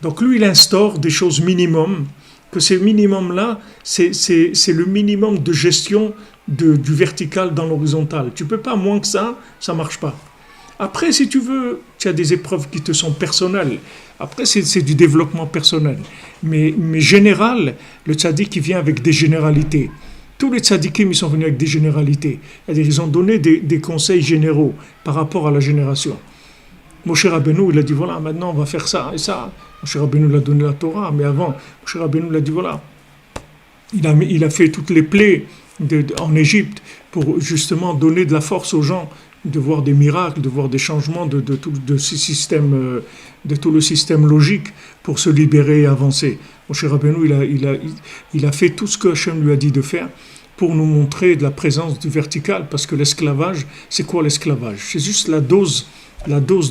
Donc lui, il instaure des choses minimum, que ces minimums-là, c'est le minimum de gestion du vertical dans l'horizontal. Tu ne peux pas moins que ça ne marche pas. Après, si tu veux, tu as des épreuves qui te sont personnelles. Après, c'est du développement personnel. Mais général, le tzaddik, il vient avec des généralités. Tous les tzaddikim, ils sont venus avec des généralités. C'est-à-dire, ils ont donné des conseils généraux par rapport à la génération. Moshe Rabbeinu, il a dit, voilà, maintenant on va faire ça et ça. Moshe Rabbeinu l'a donné la Torah, mais avant, Moshe Rabbeinu l'a dit, voilà. Il a fait toutes les plaies en Égypte pour justement donner de la force aux gens, de voir des miracles, de voir des changements de tout le système logique pour se libérer et avancer. Moshe Rabbeinu, il a fait tout ce que Hachem lui a dit de faire pour nous montrer de la présence du vertical, parce que l'esclavage, c'est quoi l'esclavage? C'est juste la dose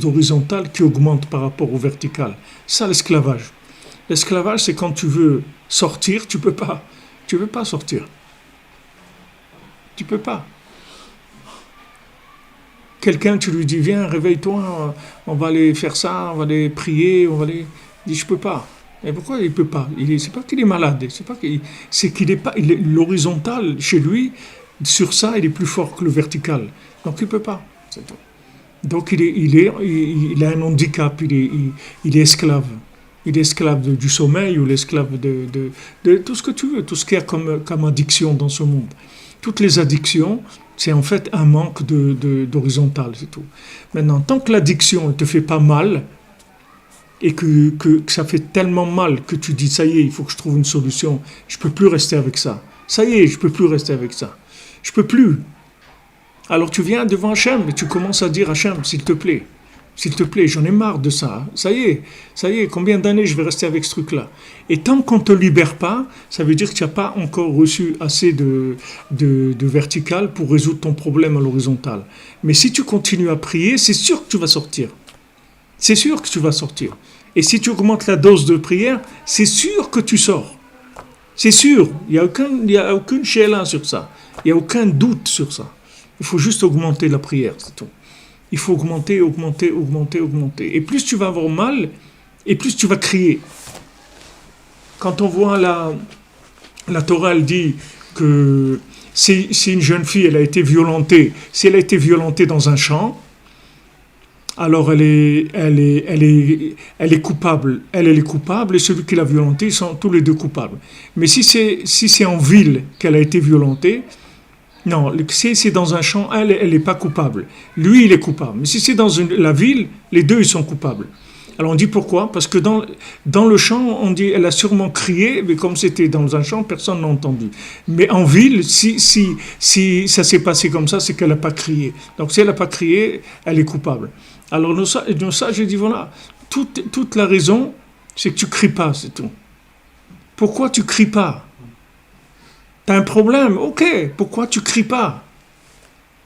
d'horizontale qui augmente par rapport au vertical. Ça, l'esclavage. L'esclavage, c'est quand tu veux sortir, tu peux pas. Tu peux pas sortir. Tu peux pas. Quelqu'un, tu lui dis, viens, réveille-toi, on va aller faire ça, on va aller prier, Il dit, je peux pas. Et pourquoi il peut pas? C'est pas qu'il est malade, c'est qu'il est pas. L'horizontal, chez lui, sur ça, il est plus fort que le vertical. Donc il peut pas. C'est tout. Donc il a un handicap, il est esclave. Il est esclave du sommeil ou l'esclave de tout ce que tu veux, tout ce qu'il y a comme addiction dans ce monde. Toutes les addictions, c'est en fait un manque d'horizontal, c'est tout. Maintenant, tant que l'addiction ne te fait pas mal, et que ça fait tellement mal que tu dis, ça y est, il faut que je trouve une solution, je ne peux plus rester avec ça. Ça y est, je ne peux plus rester avec ça. Je ne peux plus. Alors tu viens devant Hachem et tu commences à dire, Hachem, s'il te plaît, j'en ai marre de ça. Ça y est, combien d'années je vais rester avec ce truc-là? Et tant qu'on ne te libère pas, ça veut dire que tu n'as pas encore reçu assez de vertical pour résoudre ton problème à l'horizontale. Mais si tu continues à prier, c'est sûr que tu vas sortir. C'est sûr que tu vas sortir. Et si tu augmentes la dose de prière, c'est sûr que tu sors. C'est sûr. Il n'y a aucune chéla sur ça. Il n'y a aucun doute sur ça. Il faut juste augmenter la prière, c'est tout. Il faut augmenter. Et plus tu vas avoir mal, et plus tu vas crier. Quand on voit la Torah, elle dit que si une jeune fille, elle a été violentée, si elle a été violentée dans un champ, alors elle est coupable. Elle est coupable et celui qui l'a violentée, ils sont tous les deux coupables. Mais si c'est en ville qu'elle a été violentée, non, si c'est dans un champ, elle n'est pas coupable. Lui, il est coupable. Mais si c'est dans la ville, les deux, ils sont coupables. Alors on dit pourquoi? Parce que dans le champ, on dit elle a sûrement crié, mais comme c'était dans un champ, personne n'a entendu. Mais en ville, si ça s'est passé comme ça, c'est qu'elle n'a pas crié. Donc si elle n'a pas crié, elle est coupable. Alors nos sages, j'ai dit voilà, toute la raison, c'est que tu cries pas, c'est tout. Pourquoi tu cries pas? T'as un problème, ok, pourquoi tu cries pas?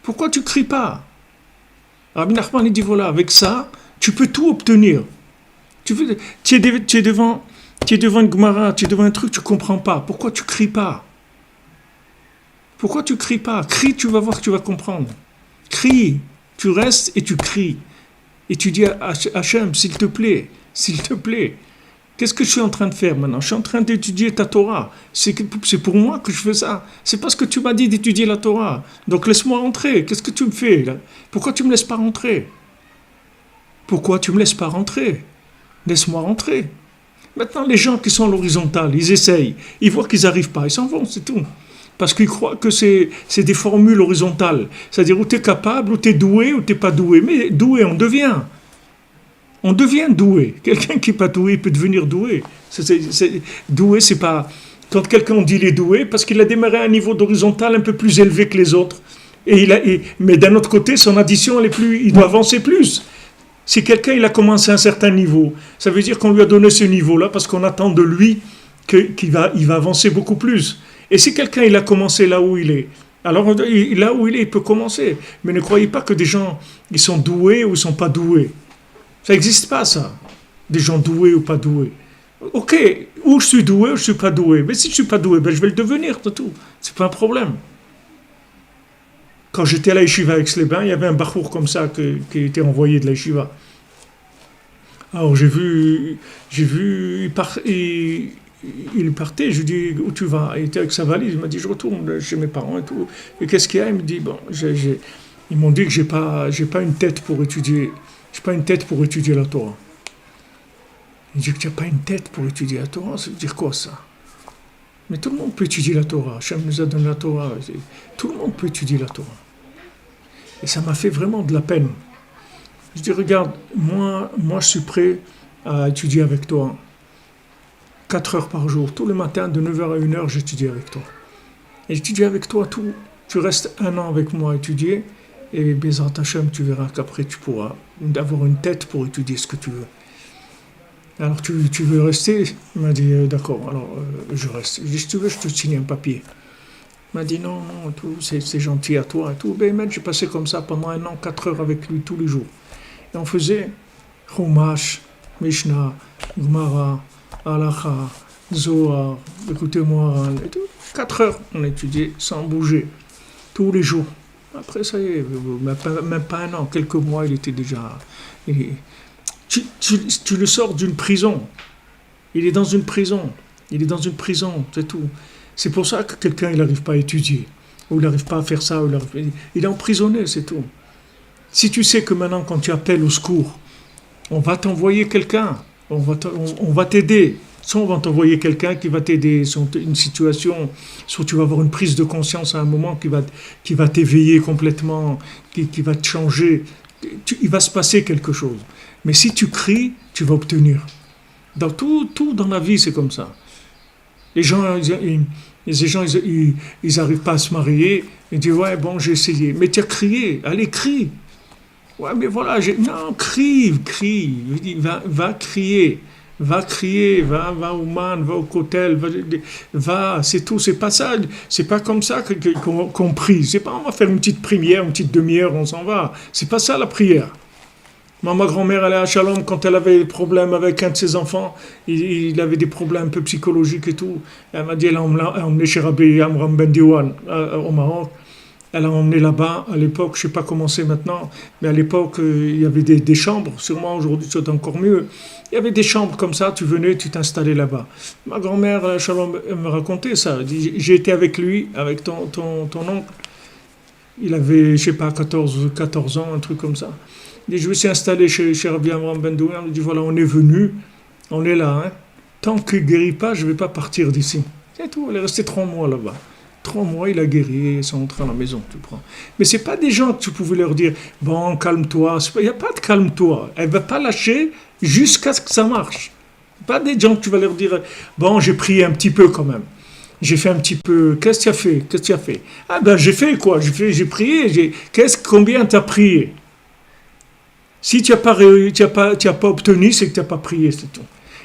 Pourquoi tu cries pas? Rabbi Nachman, il dit voilà, avec ça, tu peux tout obtenir. Tu es devant une Gemara, tu es devant un truc, tu comprends pas. Pourquoi tu cries pas? Pourquoi tu cries pas? Crie, tu vas voir que tu vas comprendre. Crie, tu restes et tu cries. Et tu dis à Hachem, s'il te plaît, qu'est-ce que je suis en train de faire maintenant? Je suis en train d'étudier ta Torah. C'est pour moi que je fais ça. C'est parce que tu m'as dit d'étudier la Torah. Donc laisse-moi rentrer. Qu'est-ce que tu me fais là? Pourquoi tu me laisses pas rentrer? Pourquoi tu me laisses pas rentrer? Laisse-moi rentrer. Maintenant, les gens qui sont à l'horizontale, ils essayent. Ils voient qu'ils n'arrivent pas. Ils s'en vont, c'est tout. Parce qu'ils croient que c'est des formules horizontales. C'est-à-dire où tu es capable, où tu es doué, où tu n'es pas doué. Mais doué, on devient. On devient doué. Quelqu'un qui n'est pas doué peut devenir doué. Doué, c'est pas... Quand quelqu'un dit il est doué, parce qu'il a démarré à un niveau d'horizontale un peu plus élevé que les autres. Mais d'un autre côté, son addition, il doit avancer plus. Si quelqu'un il a commencé à un certain niveau, ça veut dire qu'on lui a donné ce niveau-là parce qu'on attend de lui qu'il va avancer beaucoup plus. Et si quelqu'un il a commencé là où il est, alors là où il est, il peut commencer. Mais ne croyez pas que des gens ils sont doués ou ils ne sont pas doués. Ça n'existe pas ça. Des gens doués ou pas doués. Ok, ou je suis doué ou je ne suis pas doué. Mais si je ne suis pas doué, ben je vais le devenir, c'est tout. C'est pas un problème. Quand j'étais à la yeshiva avec Aix-les-Bains, il y avait un bachour comme ça qui était envoyé de la yeshiva. Alors j'ai vu, il partait, je lui dis où tu vas? Il était avec sa valise, il m'a dit je retourne chez mes parents et tout. Et qu'est-ce qu'il y a? Il me dit bon, ils m'ont dit que j'ai pas une tête pour étudier la Torah. Il dit que tu n'as pas une tête pour étudier la Torah, ça veut dire quoi ça? Mais tout le monde peut étudier la Torah. Hachem nous a donné la Torah. Tout le monde peut étudier la Torah. Et ça m'a fait vraiment de la peine. Je dis, regarde, moi je suis prêt à étudier avec toi 4 heures par jour. Tous les matins, de 9h à 1h, j'étudie avec toi. Et j'étudie avec toi tout. Tu restes 1 an avec moi à étudier. Et Bezrat Hachem, tu verras qu'après, tu pourras avoir une tête pour étudier ce que tu veux. Alors, tu veux rester? Il m'a dit, d'accord, alors je reste. Je dis, si tu veux, je te signe un papier. Il m'a dit, non, tout, c'est gentil à toi et tout. Ben, j'ai passé comme ça pendant 1 an, 4 heures avec lui tous les jours. Et on faisait Chumash, Mishnah, Gemara, Halacha, Zohar, écoutez-moi, et tout. 4 heures, on étudiait sans bouger, tous les jours. Après, ça y est, même pas 1 an, quelques mois, il était déjà... Tu le sors d'une prison. Il est dans une prison, c'est tout. C'est pour ça que quelqu'un, il n'arrive pas à étudier, ou il n'arrive pas à faire ça, il est emprisonné, c'est tout. Si tu sais que maintenant, quand tu appelles au secours, on va t'envoyer quelqu'un, on va t'aider. Soit on va t'envoyer quelqu'un qui va t'aider sur une situation, soit tu vas avoir une prise de conscience à un moment qui va t'éveiller complètement, qui va te changer. Il va se passer quelque chose. Mais si tu cries, tu vas obtenir. Dans tout dans la vie, c'est comme ça. Les gens, ils arrivent pas à se marier. Ils disent, ouais, bon, j'ai essayé. Mais tu as crié. Allez, crie. Ouais, mais voilà, non, crie. Je dis, va crier. Va crier, va au man, va au cotel, va, c'est tout, c'est pas ça, c'est pas comme ça qu'on prie. C'est pas, on va faire une petite prière, une petite demi-heure, on s'en va. C'est pas ça la prière. Ma grand-mère, elle est à Shalom, quand elle avait des problèmes avec un de ses enfants, il avait des problèmes un peu psychologiques et tout. Elle m'a dit, elle a emmené chez Rabbi Amram Ben Diwan au Maroc. Elle a emmené là-bas, à l'époque, je ne sais pas comment c'est maintenant, mais à l'époque, il y avait des chambres, sûrement aujourd'hui c'est encore mieux. Il y avait des chambres comme ça, tu venais, tu t'installais là-bas. Ma grand-mère, Shalom, elle me racontait ça. Elle dit, j'ai été avec lui, avec ton oncle. Il avait, je ne sais pas, 14 ans, un truc comme ça. Il dit, je me suis installé chez Rabbi Amram Ben Douan. Il dit, voilà, on est venu, on est là. Hein. Tant qu'il ne guérit pas, je ne vais pas partir d'ici. C'est tout, elle est restée 3 mois là-bas. 3 mois, il a guéri, ils sont rentrés à la maison, tu prends. Mais ce n'est pas des gens que tu pouvais leur dire, bon, calme-toi. Il n'y a pas de calme-toi. Elle ne va pas lâcher jusqu'à ce que ça marche. Pas des gens que tu vas leur dire, bon, j'ai prié un petit peu quand même. J'ai fait un petit peu, qu'est-ce que tu as fait? Ah ben, j'ai fait quoi? J'ai prié, combien tu as prié? Si tu n'as pas obtenu, c'est que tu n'as pas prié, c'est tout.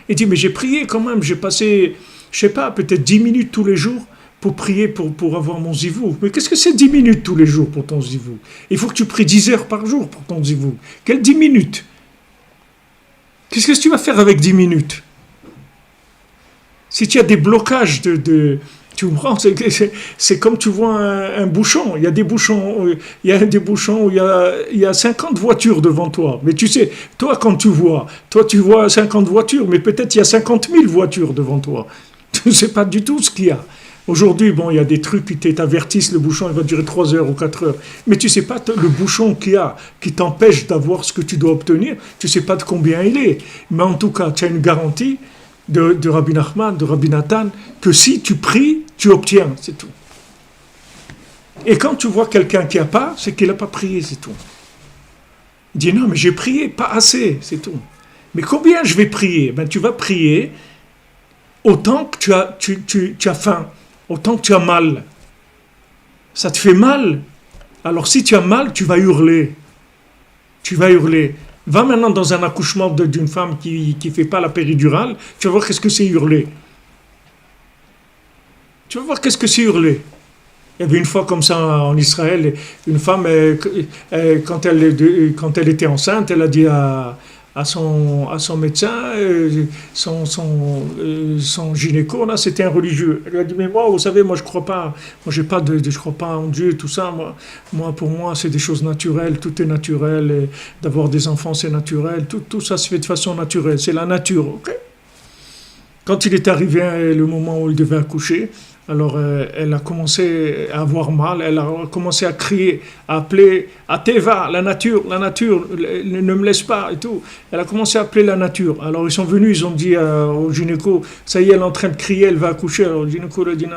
Il dit, mais j'ai prié quand même, j'ai passé, je ne sais pas, peut-être 10 minutes tous les jours pour prier, pour avoir mon zivou. Mais qu'est-ce que c'est 10 minutes tous les jours pour ton zivou? Il faut que tu pries 10 heures par jour pour ton zivou. Quelles 10 minutes? Qu'est-ce que tu vas faire avec 10 minutes? Si tu as des blocages tu comprends, c'est comme tu vois un bouchon. Il y a des bouchons où il y a 50 voitures devant toi. Mais tu sais, toi tu vois 50 voitures, mais peut-être il y a 50 000 voitures devant toi. Tu ne sais pas du tout ce qu'il y a. Aujourd'hui, bon, il y a des trucs qui t'avertissent, le bouchon il va durer 3 heures ou 4 heures. Mais tu ne sais pas le bouchon qu'il y a, qui t'empêche d'avoir ce que tu dois obtenir, tu ne sais pas de combien il est. Mais en tout cas, tu as une garantie de Rabbi Nachman, de Rabbi Nathan, que si tu pries, tu obtiens, c'est tout. Et quand tu vois quelqu'un qui n'a pas, c'est qu'il n'a pas prié, c'est tout. Il dit non, mais j'ai prié, pas assez, c'est tout. Mais combien je vais prier? Ben, tu vas prier autant que tu as faim, autant que tu as mal. Ça te fait mal. Alors si tu as mal, tu vas hurler. Tu vas hurler. Va maintenant dans un accouchement d'une femme qui ne fait pas la péridurale, tu vas voir qu'est-ce que c'est hurler. Tu vas voir qu'est-ce que c'est hurler. Il y avait une fois comme ça en Israël, une femme, quand elle était enceinte, elle a dit à son médecin, son gynéco, là, c'était un religieux. Elle lui a dit, mais moi, vous savez, moi je crois pas en Dieu, tout ça. Pour moi, c'est des choses naturelles, tout est naturel. Et d'avoir des enfants, c'est naturel. Tout ça se fait de façon naturelle. C'est la nature, ok? Quand il est arrivé le moment où il devait accoucher, alors elle a commencé à avoir mal, elle a commencé à crier, à appeler à Teva, la nature, ne me laisse pas et tout. Elle a commencé à appeler la nature. Alors ils sont venus, ils ont dit au gynéco, ça y est, elle est en train de crier, elle va accoucher. Alors le gynéco lui a dit, non,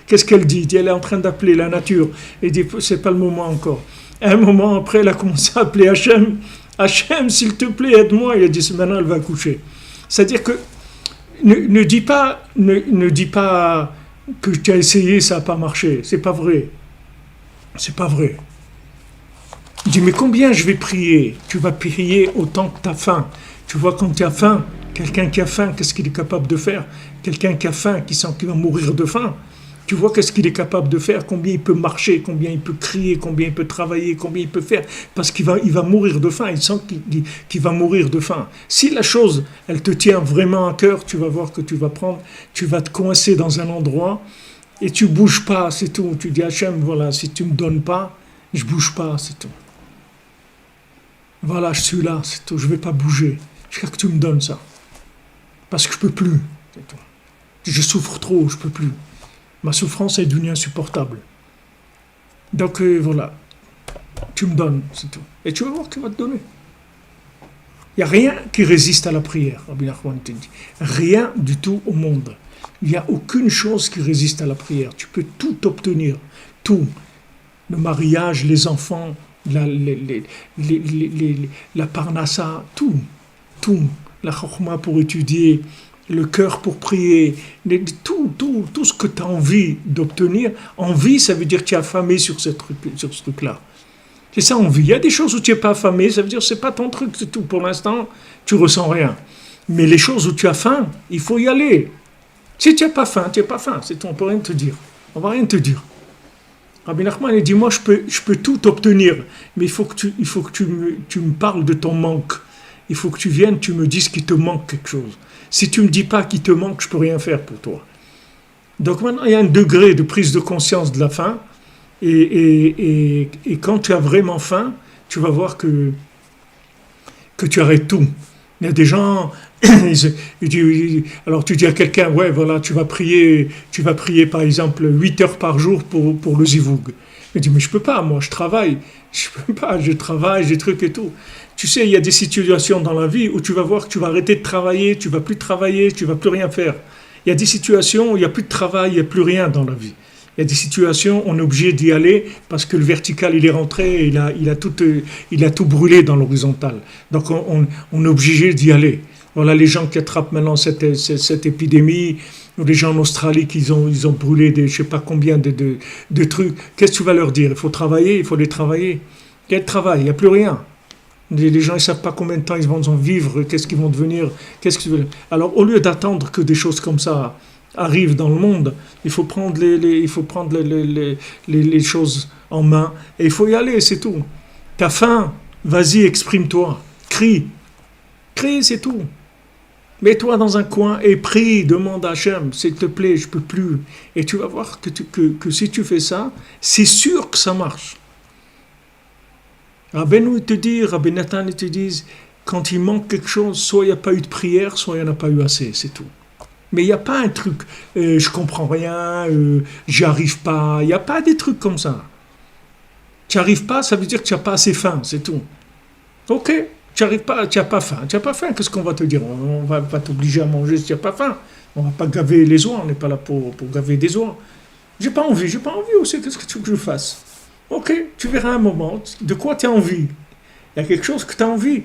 qu'est-ce qu'elle dit? Il dit, elle est en train d'appeler la nature. Il dit, c'est pas le moment encore. Un moment après, elle a commencé à appeler Hachem. Hachem, s'il te plaît, aide-moi. Il a dit, maintenant elle va accoucher. C'est-à-dire que ne dis pas que tu as essayé, ça n'a pas marché. C'est pas vrai. C'est pas vrai. Dis, mais combien je vais prier? Tu vas prier autant que tu as faim. Tu vois, quand tu as faim, quelqu'un qui a faim, qu'est-ce qu'il est capable de faire? Quelqu'un qui a faim, qui sent qu'il va mourir de faim. Tu vois qu'est-ce qu'il est capable de faire, combien il peut marcher, combien il peut crier, combien il peut travailler, combien il peut faire, parce qu'il va mourir de faim, il sent qu'il va mourir de faim. Si la chose, elle te tient vraiment à cœur, tu vas voir que tu vas te coincer dans un endroit et tu bouges pas, c'est tout. Tu dis Hachem, voilà, si tu me donnes pas, je bouge pas, c'est tout. Voilà, je suis là, c'est tout, je vais pas bouger jusqu'à que tu me donnes ça. Parce que je peux plus, c'est tout. Je souffre trop, je peux plus. Ma souffrance est devenue insupportable. Donc voilà, tu me donnes, c'est tout. Et tu vas voir qu'il va te donner. Il n'y a rien qui résiste à la prière, Rabbi Nachman te dit. Rien du tout au monde. Il n'y a aucune chose qui résiste à la prière. Tu peux tout obtenir, tout. Le mariage, les enfants, la parnassa, tout, la chokma pour étudier, le cœur pour prier, tout ce que tu as envie d'obtenir. Envie, ça veut dire que tu es affamé sur ce truc-là. C'est ça, envie. Il y a des choses où tu n'es pas affamé, ça veut dire que ce n'est pas ton truc, c'est tout. Pour l'instant, tu ne ressens rien. Mais les choses où tu as faim, il faut y aller. Si tu n'as pas faim, tu n'as pas faim, c'est tout, on ne peut rien te dire. On ne va rien te dire. Rabbi Nachman, il dit, moi, je peux tout obtenir, mais il faut que tu me parles de ton manque. Il faut que tu viennes, tu me dises qu'il te manque quelque chose. Si tu ne me dis pas qu'il te manque, je ne peux rien faire pour toi. Donc maintenant, il y a un degré de prise de conscience de la faim, et quand tu as vraiment faim, tu vas voir que tu arrêtes tout. Il y a des gens, alors tu dis à quelqu'un, ouais, voilà, tu vas prier par exemple 8 heures par jour pour le zivoug. Il dit, mais je peux pas, moi, je travaille, j'ai trucs et tout. Tu sais, il y a des situations dans la vie où tu vas voir que tu vas arrêter de travailler, tu vas plus travailler, tu vas plus rien faire. Il y a des situations où il n'y a plus de travail, il n'y a plus rien dans la vie. Il y a des situations où on est obligé d'y aller parce que le vertical, il est rentré et il a tout brûlé dans l'horizontal. Donc, on est obligé d'y aller. Voilà les gens qui attrapent maintenant cette épidémie, ou les gens en Australie qui ils ont brûlé je ne sais pas combien de trucs. Qu'est-ce que tu vas leur dire? Il faut travailler, il faut les travailler. Quel travail? Il n'y a plus rien. Les gens ne savent pas combien de temps ils vont vivre, qu'est-ce qu'ils vont devenir. Alors, au lieu d'attendre que des choses comme ça arrivent dans le monde, il faut prendre les choses en main et il faut y aller, c'est tout. T'as faim, vas-y, exprime-toi, crie, c'est tout. Mets-toi dans un coin et prie, demande à Hachem, s'il te plaît, je peux plus. Et tu vas voir que si tu fais ça, c'est sûr que ça marche. Rabbeinu Rabbi Nathan te disent, quand il manque quelque chose, soit il n'y a pas eu de prière, soit il n'y en a pas eu assez, c'est tout. Mais il n'y a pas un truc, je comprends rien, j'y arrive pas, il n'y a pas des trucs comme ça. Tu n'y arrives pas, ça veut dire que tu n'as pas assez faim, c'est tout. Ok, tu n'y arrives pas, tu n'as pas faim, qu'est-ce qu'on va te dire? On ne va pas t'obliger à manger si tu n'as pas faim. On ne va pas gaver les oies, on n'est pas là pour gaver des oies. J'ai pas envie aussi, qu'est-ce que tu veux que je fasse? Ok, tu verras un moment, de quoi tu as envie? Il y a quelque chose que tu as envie.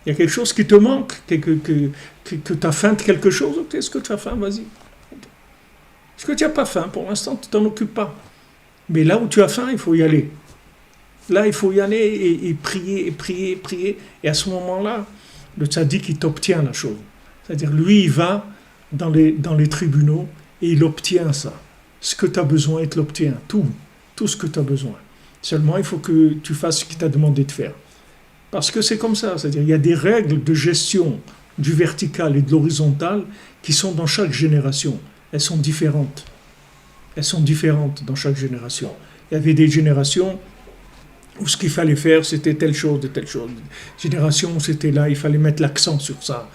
Il y a quelque chose qui te manque, que tu as faim de quelque chose. Ok, est-ce que tu as faim? Vas-y. Est-ce que tu n'as pas faim? Pour l'instant, tu t'en occupes pas. Mais là où tu as faim, il faut y aller. Là, il faut y aller et prier. Et à ce moment-là, le tzaddik, il t'obtient la chose. C'est-à-dire, lui, il va dans les tribunaux et il obtient ça. Ce que tu as besoin, il te l'obtient. Tout ce que tu as besoin. Seulement, il faut que tu fasses ce qu'il t'a demandé de faire. Parce que c'est comme ça, c'est-à-dire il y a des règles de gestion du vertical et de l'horizontal qui sont dans chaque génération. Elles sont différentes. Dans chaque génération. Il y avait des générations où ce qu'il fallait faire, c'était telle chose. Génération où c'était là, il fallait mettre l'accent sur ça.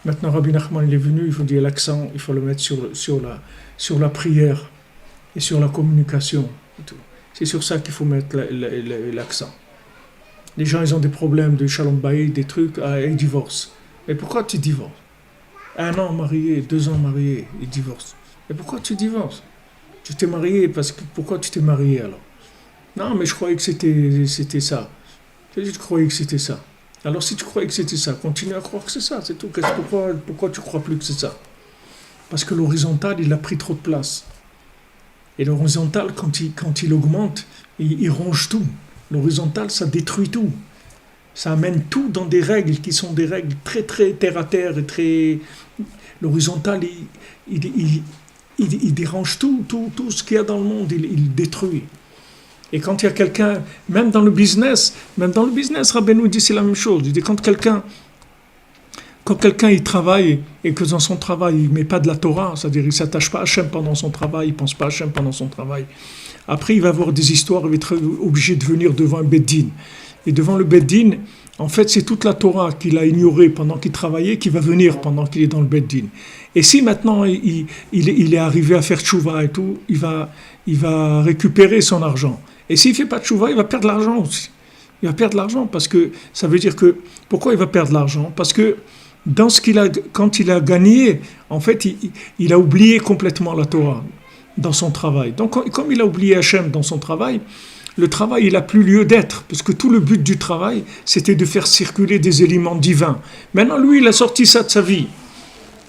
Maintenant, Rabbi Nachman, il est venu, il faut dire l'accent, il faut le mettre sur la prière et sur la communication. Et tout. C'est sur ça qu'il faut mettre l'accent. Les gens, ils ont des problèmes de shalom bayit, des trucs, ils divorcent. Mais pourquoi tu divorces? 1 an marié, 2 ans marié, ils divorcent. Mais pourquoi tu divorces? Tu t'es marié, pourquoi tu t'es marié alors? Non, mais je croyais que c'était ça. Je croyais que c'était ça. Alors si tu croyais que c'était ça, continue à croire que c'est ça, c'est tout. Pourquoi tu crois plus que c'est ça? Parce que l'horizontal, il a pris trop de place. Et l'horizontal, quand il augmente, il ronge tout. L'horizontal, ça détruit tout. Ça amène tout dans des règles qui sont des règles très, très terre-à-terre et très... L'horizontal, il dérange tout ce qu'il y a dans le monde, il détruit. Et quand il y a quelqu'un, même dans le business, Rabbeinu dit c'est la même chose. Il dit quand quelqu'un il travaille et que dans son travail il ne met pas de la Torah, c'est-à-dire il ne s'attache pas à Hachem pendant son travail, il ne pense pas à Hachem pendant son travail, après il va avoir des histoires, il va être obligé de venir devant un Beddin. Et devant le Beddin, en fait c'est toute la Torah qu'il a ignorée pendant qu'il travaillait qui va venir pendant qu'il est dans le Beddin. Et si maintenant il est arrivé à faire tchouva et tout, il va récupérer son argent. Et s'il ne fait pas de tchouva, il va perdre l'argent aussi. Il va perdre l'argent parce que ça veut dire que... Pourquoi il va perdre l'argent? Parce que quand il a gagné, en fait, il a oublié complètement la Torah dans son travail. Donc, comme il a oublié Hachem dans son travail, le travail il n'a plus lieu d'être, parce que tout le but du travail, c'était de faire circuler des éléments divins. Maintenant, lui, il a sorti ça de sa vie.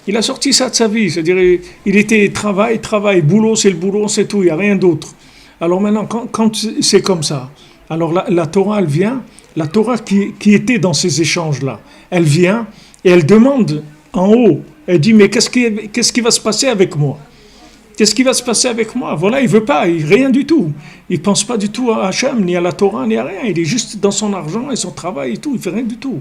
Il a sorti ça de sa vie, c'est-à-dire il était travail, boulot, c'est tout, il n'y a rien d'autre. Alors maintenant, quand c'est comme ça, alors la Torah, elle vient, la Torah qui était dans ces échanges-là, elle vient et elle demande en haut, elle dit, mais qu'est-ce qui va se passer avec moi? Qu'est-ce qui va se passer avec moi? Voilà, il ne veut pas, rien du tout. Il ne pense pas du tout à Hachem, ni à la Torah, ni à rien. Il est juste dans son argent et son travail et tout, il ne fait rien du tout.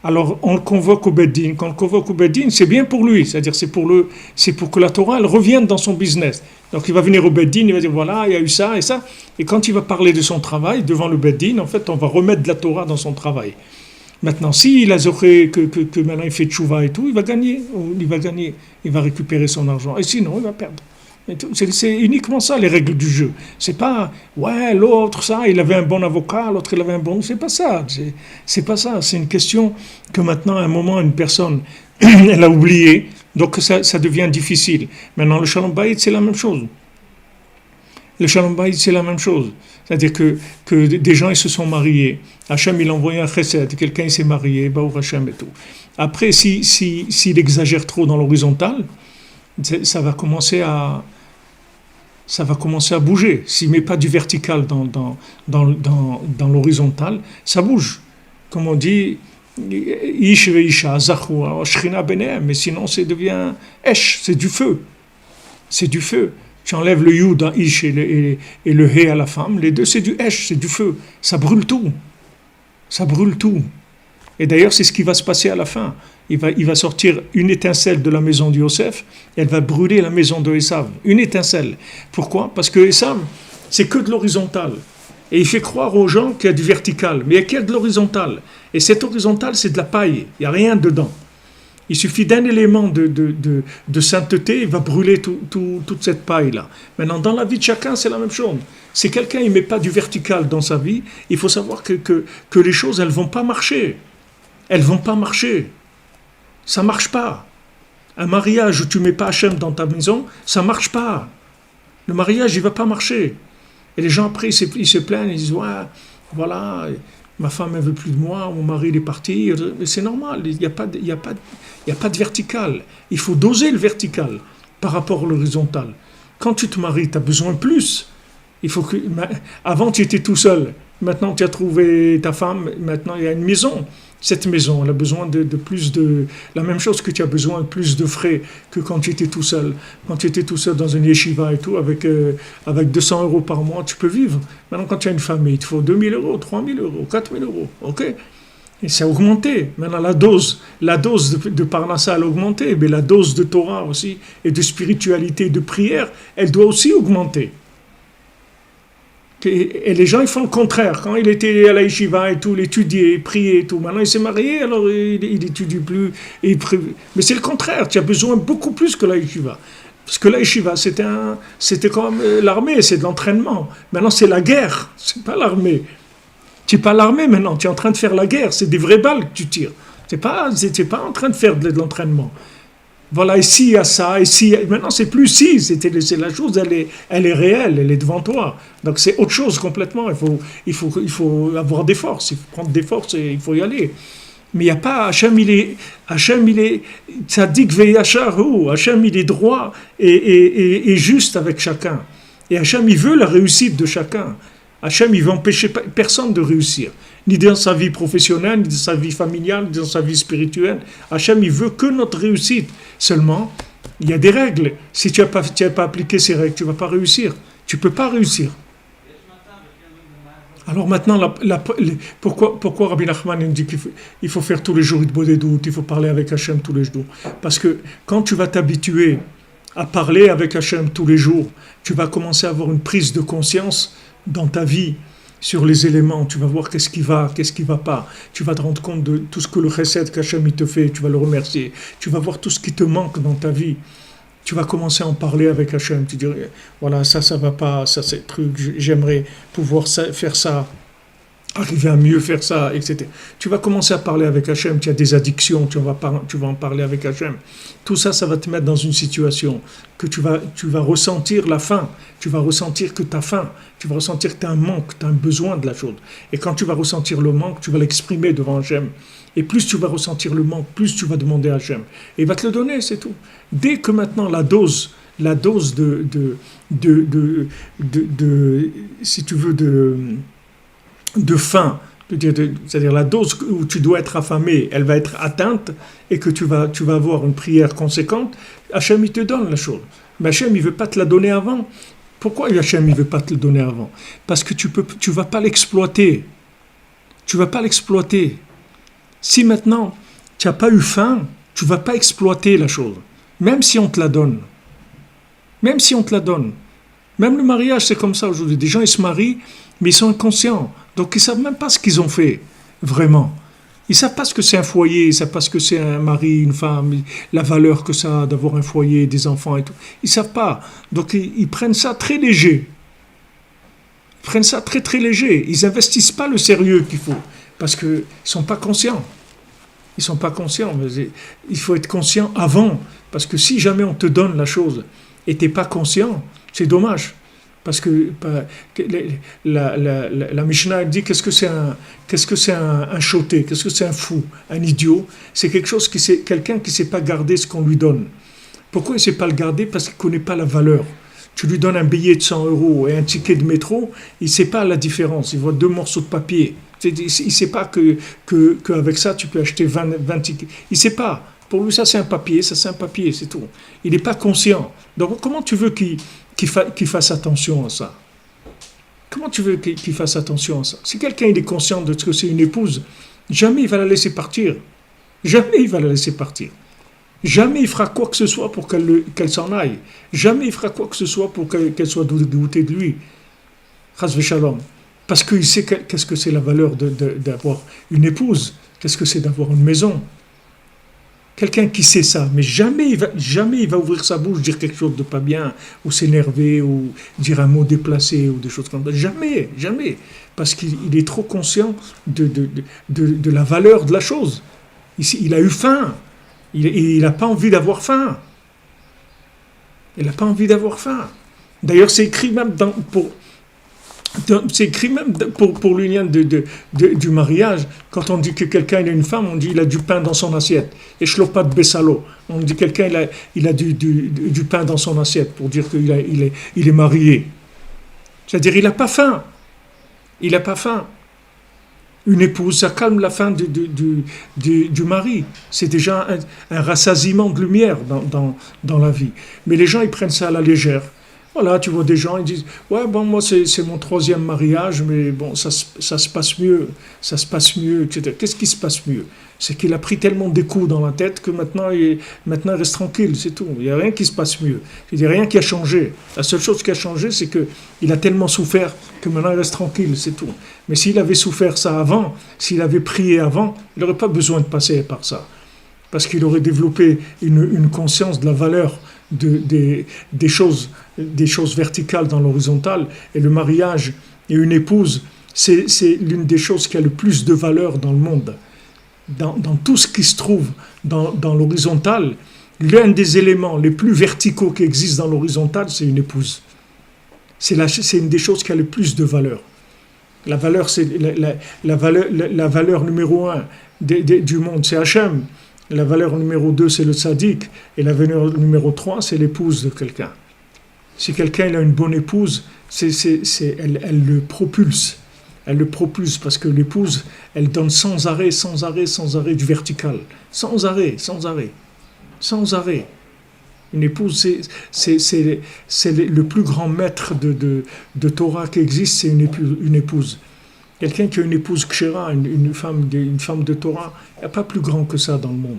Alors, on le convoque au Beddin. Quand on le convoque au Beddin, c'est bien pour lui. C'est-à-dire, c'est pour que la Torah, elle revienne dans son business. Donc, il va venir au Beddin, il va dire, voilà, il y a eu ça et ça. Et quand il va parler de son travail, devant le Beddin, en fait, on va remettre de la Torah dans son travail. Maintenant, s'il a zoché que maintenant il fait tchouva et tout, il va gagner. Il va récupérer son argent. Et sinon, il va perdre. C'est uniquement ça, les règles du jeu. C'est pas, ouais, l'autre, ça, il avait un bon avocat, l'autre, il avait un bon... C'est pas ça. C'est pas ça. C'est une question que maintenant, à un moment, une personne, elle a oublié. Donc, ça devient difficile. Maintenant, le Shalom Bayit, c'est la même chose. Le Shalom Bayit, c'est la même chose. C'est-à-dire que des gens, ils se sont mariés. Hachem, il a envoyé un chesed. Quelqu'un, il s'est marié. Baruch Hachem et tout. Après, s'il exagère trop dans l'horizontale, ça va commencer à bouger. S'il ne met pas du vertical dans l'horizontal, ça bouge. Comme on dit, Ish ve'isha, zachu, shrina benehem, mais sinon ça devient esh, c'est du feu. C'est du feu. Tu enlèves le yud dans ish et le he à la femme, les deux c'est du esh, c'est du feu. Ça brûle tout. Ça brûle tout. Et d'ailleurs, c'est ce qui va se passer à la fin. Il va sortir une étincelle de la maison de Yosef, et elle va brûler la maison de Esav. Une étincelle. Pourquoi? Parce que Esav, c'est que de l'horizontal. Et il fait croire aux gens qu'il y a du vertical, mais il y a de l'horizontal. Et cette horizontale, c'est de la paille. Il n'y a rien dedans. Il suffit d'un élément de sainteté, il va brûler toute cette paille-là. Maintenant, dans la vie de chacun, c'est la même chose. Si quelqu'un ne met pas du vertical dans sa vie, il faut savoir que les choses, elles ne vont pas marcher. Elles ne vont pas marcher. Ça ne marche pas. Un mariage où tu ne mets pas Hachem dans ta maison, ça ne marche pas. Le mariage, il ne va pas marcher. Et les gens, après, ils se plaignent, ils disent, ouais, voilà, ma femme, elle ne veut plus de moi, mon mari, il est parti. Mais c'est normal, il n'y a pas de vertical. Il faut doser le vertical par rapport à l'horizontal. Quand tu te maries, tu as besoin de plus. Avant, tu étais tout seul. Maintenant, tu as trouvé ta femme. Maintenant, il y a une maison. Cette maison, elle a besoin de plus de... La même chose que tu as besoin de plus de frais que quand tu étais tout seul. Quand tu étais tout seul dans une yeshiva et tout, avec 200 euros par mois, tu peux vivre. Maintenant, quand tu as une famille, il te faut 2000 euros, 3000 euros, 4000 euros. OK? Et ça a augmenté. Maintenant, la dose de Parnassa, elle a augmenté. Mais la dose de Torah aussi, et de spiritualité, de prière, elle doit aussi augmenter. Et les gens, ils font le contraire. Quand il était à la yeshiva et tout, il étudiait, il priait et tout. Maintenant, il s'est marié, alors il n'étudie plus. Mais c'est le contraire. Tu as besoin beaucoup plus que la yeshiva. Parce que la yeshiva, c'était comme l'armée, c'est de l'entraînement. Maintenant, c'est la guerre, c'est pas l'armée. Tu n'es pas l'armée maintenant, tu es en train de faire la guerre. C'est des vraies balles que tu tires. Tu n'es pas en train de faire de l'entraînement. Voilà, ici il y a ça, ici, maintenant c'est plus si, c'est la chose, elle est réelle, elle est devant toi. Donc c'est autre chose complètement, il faut avoir des forces, il faut prendre des forces et il faut y aller. Mais il n'y a pas, Hachem il est tzadik ve'yachar, Hachem il est droit et juste avec chacun. Et Hachem il veut la réussite de chacun. Hachem il veut empêcher personne de réussir. Ni dans sa vie professionnelle, ni dans sa vie familiale, ni dans sa vie spirituelle. Hachem, il veut que notre réussite. Seulement, il y a des règles. Si tu n'as pas appliqué ces règles, tu ne vas pas réussir. Tu ne peux pas réussir. Alors maintenant, pourquoi Rabbi Nachman dit qu'il faut faire tous les jours des doutes, il faut parler avec Hachem tous les jours? Parce que quand tu vas t'habituer à parler avec Hachem tous les jours, tu vas commencer à avoir une prise de conscience dans ta vie, sur les éléments, tu vas voir qu'est-ce qui va pas. Tu vas te rendre compte de tout ce que le chesed qu'Hachem il te fait, tu vas le remercier. Tu vas voir tout ce qui te manque dans ta vie. Tu vas commencer à en parler avec Hachem. Tu dirais, voilà, ça va pas, ça c'est le truc, j'aimerais pouvoir faire ça. arriver à mieux faire ça, etc. Tu vas commencer à parler avec Hachem, tu as des addictions, tu vas en parler avec Hachem. Tout ça, ça va te mettre dans une situation que tu vas ressentir la faim, tu vas ressentir que tu as faim, tu vas ressentir que tu as un manque, tu as un besoin de la chose. Et quand tu vas ressentir le manque, tu vas l'exprimer devant Hachem. Et plus tu vas ressentir le manque, plus tu vas demander à Hachem. Et il va te le donner, c'est tout. Dès que maintenant la dose si tu veux, de faim, c'est-à-dire la dose où tu dois être affamé, elle va être atteinte et que tu vas avoir une prière conséquente, Hachem il te donne la chose. Mais Hachem il ne veut pas te la donner avant. Pourquoi Hachem il ne veut pas te le donner avant? Parce que tu vas pas l'exploiter. Tu vas pas l'exploiter. Si maintenant tu n'as pas eu faim, tu ne vas pas exploiter la chose. Même si on te la donne. Même si on te la donne. Même le mariage, c'est comme ça aujourd'hui. Des gens, ils se marient, mais ils sont inconscients. Donc, ils ne savent même pas ce qu'ils ont fait, vraiment. Ils ne savent pas ce que c'est un foyer, ils ne savent pas ce que c'est un mari, une femme, la valeur que ça a d'avoir un foyer, des enfants et tout. Ils ne savent pas. Donc, ils prennent ça très léger. Ils prennent ça très, très léger. Ils n'investissent pas le sérieux qu'il faut, parce qu'ils ne sont pas conscients. Ils ne sont pas conscients. Mais il faut être conscient avant, parce que si jamais on te donne la chose et tu n'es pas conscient, c'est dommage. Parce que la Mishnah dit qu'est-ce que c'est un choté, qu'est-ce que c'est un fou, un idiot. C'est quelqu'un qui ne sait pas garder ce qu'on lui donne. Pourquoi il ne sait pas le garder? Parce qu'il ne connaît pas la valeur. Tu lui donnes un billet de 100 € et un ticket de métro, il ne sait pas la différence. Il voit 2 morceaux de papier. Il ne sait pas qu'avec ça, tu peux acheter 20 tickets. Il ne sait pas. Pour lui, ça c'est un papier, c'est tout. Il n'est pas conscient. Donc comment tu veux qu'il fasse attention à ça? Comment tu veux qu'il fasse attention à ça? Si quelqu'un il est conscient de ce que c'est une épouse, jamais il va la laisser partir. Jamais il va la laisser partir. Jamais il fera quoi que ce soit pour qu'elle s'en aille. Jamais il fera quoi que ce soit pour qu'elle soit dégoûtée de lui. Chas v'shalom. Parce qu'il sait qu'est-ce que c'est la valeur d'avoir une épouse. Qu'est-ce que c'est d'avoir une maison. Quelqu'un qui sait ça, mais jamais il va ouvrir sa bouche, dire quelque chose de pas bien, ou s'énerver, ou dire un mot déplacé, ou des choses comme ça. Jamais, jamais. Parce qu'il est trop conscient de la valeur de la chose. Il a eu faim. Il n'a pas envie d'avoir faim. Il n'a pas envie d'avoir faim. D'ailleurs, c'est écrit même pour l'union du mariage. Quand on dit que quelqu'un il a une femme, on dit il a du pain dans son assiette. Et shlopat besalo. On dit quelqu'un il a du pain dans son assiette pour dire qu'il est marié. C'est-à-dire il n'a pas faim. Il n'a pas faim. Une épouse, ça calme la faim du mari. C'est déjà un rassasiement de lumière dans la vie. Mais les gens, ils prennent ça à la légère. Voilà, tu vois des gens, ils disent « Ouais, bon, moi, c'est mon 3e mariage, mais bon, ça se passe mieux, etc. » Qu'est-ce qui se passe mieux? C'est qu'il a pris tellement des coups dans la tête que maintenant il reste tranquille, c'est tout. Il n'y a rien qui se passe mieux. Il n'y a rien qui a changé. La seule chose qui a changé, c'est qu'il a tellement souffert que maintenant il reste tranquille, c'est tout. Mais s'il avait souffert ça avant, s'il avait prié avant, il n'aurait pas besoin de passer par ça. Parce qu'il aurait développé une conscience de la valeur des choses verticales dans l'horizontale. Et le mariage et une épouse, c'est l'une des choses qui a le plus de valeur dans le monde. Dans tout ce qui se trouve dans l'horizontale, l'un des éléments les plus verticaux qui existent dans l'horizontale, c'est une épouse. C'est une des choses qui a le plus de valeur. La valeur, c'est la valeur numéro 1 du monde, c'est Hachem. La valeur numéro 2, c'est le tzaddik. Et la valeur numéro 3, c'est l'épouse de quelqu'un. Si quelqu'un il a une bonne épouse, elle le propulse. Elle le propulse parce que l'épouse, elle donne sans arrêt du vertical. Sans arrêt. Une épouse, c'est le plus grand maître de Torah qui existe, c'est une épouse. Quelqu'un qui a une épouse kshera, une femme de Torah, il n'y a pas plus grand que ça dans le monde.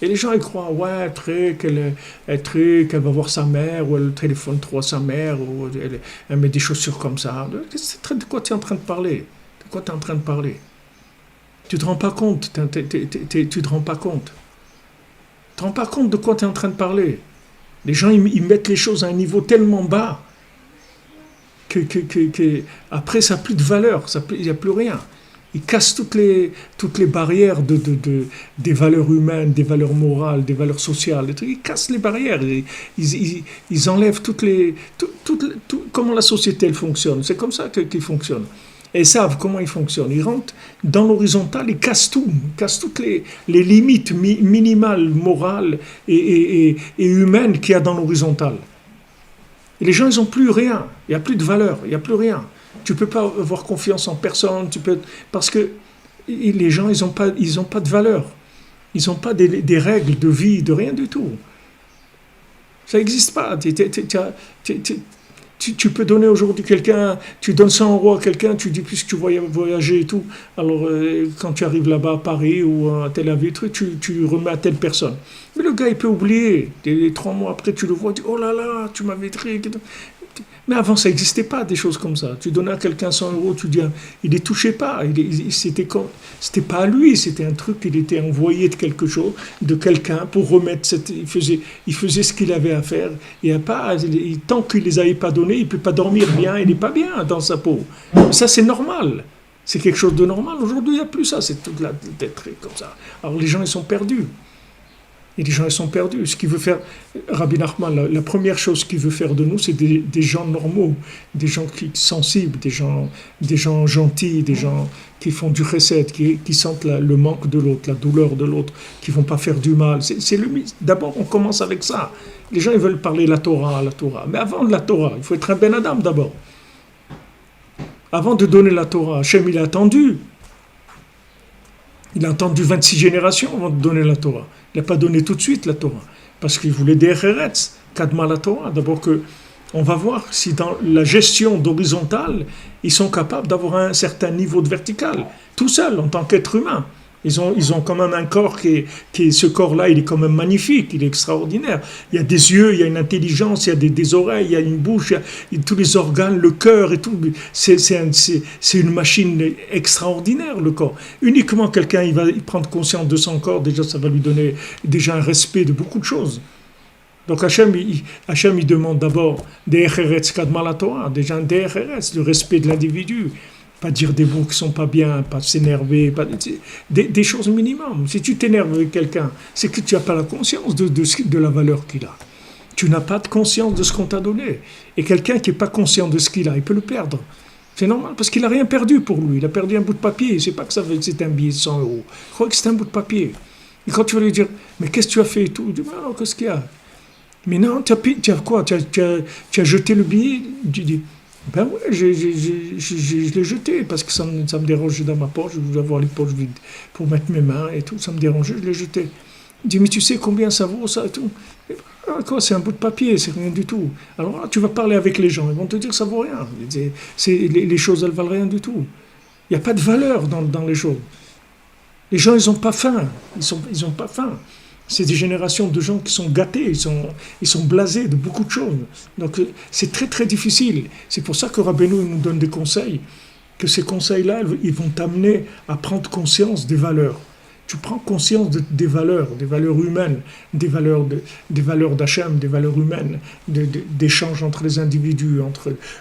Et les gens, ils croient, ouais, qu'elle va voir sa mère, ou elle téléphone trop à sa mère, ou elle met des chaussures comme ça. De quoi tu es en train de parler? Tu te rends pas compte. Tu te rends pas compte. Tu te rends pas compte de quoi tu es en train de parler. Les gens, ils mettent les choses à un niveau tellement bas que après, ça n'a plus de valeur, il n'y a plus rien. il casse toutes les barrières des valeurs humaines, des valeurs morales, des valeurs sociales. Il casse les barrières. Ils enlèvent comment la société elle fonctionne. C'est comme ça qu'ils fonctionnent. Et ils savent comment ils fonctionnent. Ils rentrent dans l'horizontal, ils cassent tout. Ils cassent toutes les limites minimales, morales et humaines qu'il y a dans l'horizontal. Et les gens, ils n'ont plus rien. Il n'y a plus de valeur, il n'y a plus rien. Tu ne peux pas avoir confiance en personne, parce que les gens, ils n'ont pas de valeur. Ils n'ont pas des règles de vie, de rien du tout. Ça n'existe pas. Tu peux donner aujourd'hui quelqu'un, tu donnes 100 € à quelqu'un, tu dis puisque tu voyager et tout, alors quand tu arrives là-bas à Paris ou à Tel Aviv, tu remets à telle personne. Mais le gars, il peut oublier. Et 3 mois après, tu le vois, tu dis, oh là là, tu m'avais dit... Mais avant, ça n'existait pas, des choses comme ça. Tu donnais à quelqu'un 100 €, tu dis, il ne les touchait pas. C'était pas à lui, c'était un truc, il était envoyé de quelque chose, de quelqu'un, pour remettre il faisait ce qu'il avait à faire. Tant qu'il ne les avait pas donnés, il ne peut pas dormir bien, il n'est pas bien dans sa peau. Ça, c'est normal. C'est quelque chose de normal. Aujourd'hui, il n'y a plus ça, c'est toute la tête comme ça. Alors les gens, ils sont perdus. Et les gens, ils sont perdus. Ce qu'il veut faire, Rabbi Nachman, la première chose qu'il veut faire de nous, c'est des gens normaux, des gens sensibles, des gens gentils, des gens qui font du chesed, qui sentent le manque de l'autre, la douleur de l'autre, qui ne vont pas faire du mal. D'abord, on commence avec ça. Les gens, ils veulent parler la Torah. Mais avant la Torah, il faut être un Ben Adam d'abord. Avant de donner la Torah, Hachem, il a attendu. Il a attendu 26 générations avant de donner la Torah. Il n'a pas donné tout de suite la Torah. Parce qu'il voulait des Eretz, Kadma la Torah. D'abord on va voir si dans la gestion d'horizontale, ils sont capables d'avoir un certain niveau de vertical. Tout seul, en tant qu'être humain. Ils ont quand même un corps ce corps-là, il est quand même magnifique, il est extraordinaire. Il y a des yeux, il y a une intelligence, il y a des oreilles, il y a une bouche, il y a tous les organes, le cœur et tout. C'est une machine extraordinaire, le corps. Uniquement quelqu'un, il va prendre conscience de son corps, déjà ça va lui donner déjà un respect de beaucoup de choses. Donc Hachem, il demande d'abord des Eretz Kadma la Torah, déjà un Eretz, le respect de l'individu. Pas dire des mots qui ne sont pas bien, pas s'énerver, des choses minimum. Si tu t'énerves avec quelqu'un, c'est que tu n'as pas la conscience de la valeur qu'il a. Tu n'as pas de conscience de ce qu'on t'a donné. Et quelqu'un qui n'est pas conscient de ce qu'il a, il peut le perdre. C'est normal, parce qu'il n'a rien perdu pour lui. Il a perdu un bout de papier. Il ne sait pas que c'est un billet de 100 €. Il croit que c'est un bout de papier. Et quand tu vas lui dire, mais qu'est-ce que tu as fait et tout, il dit, mais alors, qu'est-ce qu'il y a? Mais non, tu as quoi? Tu as jeté le billet? Tu dis, ben ouais, je l'ai jeté parce que ça me dérangeait dans ma poche, je voulais avoir les poches vides pour mettre mes mains et tout, ça me dérangeait, je l'ai jeté. Il dit, mais tu sais combien ça vaut ça et tout? Quoi, c'est un bout de papier, c'est rien du tout. Alors là, tu vas parler avec les gens, ils vont te dire que ça vaut rien. Les choses, elles valent rien du tout. Il n'y a pas de valeur dans les choses. Les gens, ils n'ont pas faim, ils ont pas faim. C'est des générations de gens qui sont gâtés, ils sont blasés de beaucoup de choses. Donc c'est très très difficile. C'est pour ça que Rabbeinu nous donne des conseils, que ces conseils-là, ils vont t'amener à prendre conscience des valeurs. Tu prends conscience des valeurs humaines, des valeurs d'Hachem, des valeurs humaines, d'échanges entre les individus,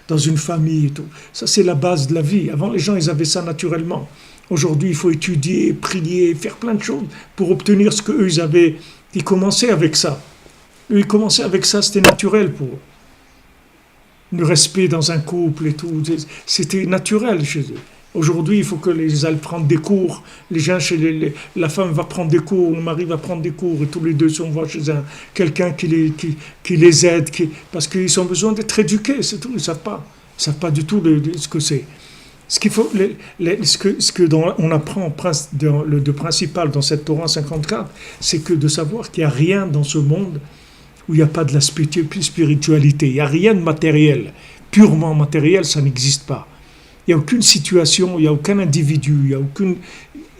dans une famille et tout. Ça, c'est la base de la vie. Avant, les gens, ils avaient ça naturellement. Aujourd'hui, il faut étudier, prier, faire plein de choses pour obtenir ce qu'eux, ils avaient. Ils commençaient avec ça. Eux, ils commençaient avec ça, c'était naturel pour eux. Le respect dans un couple et tout, c'était naturel chez eux. Aujourd'hui, il faut que les aillent prendre des cours. Les gens, la femme va prendre des cours, le mari va prendre des cours, et tous les deux sont chez quelqu'un qui les aide, parce qu'ils ont besoin d'être éduqués, c'est tout. Ils ne savent pas. Ils ne savent pas du tout ce que c'est. Ce qu'il faut, on apprend de principal dans cette Torah 54, c'est que de savoir qu'il n'y a rien dans ce monde où il n'y a pas de la spiritualité. Il n'y a rien de matériel. Purement matériel, ça n'existe pas. Il n'y a aucune situation, il n'y a aucun individu, il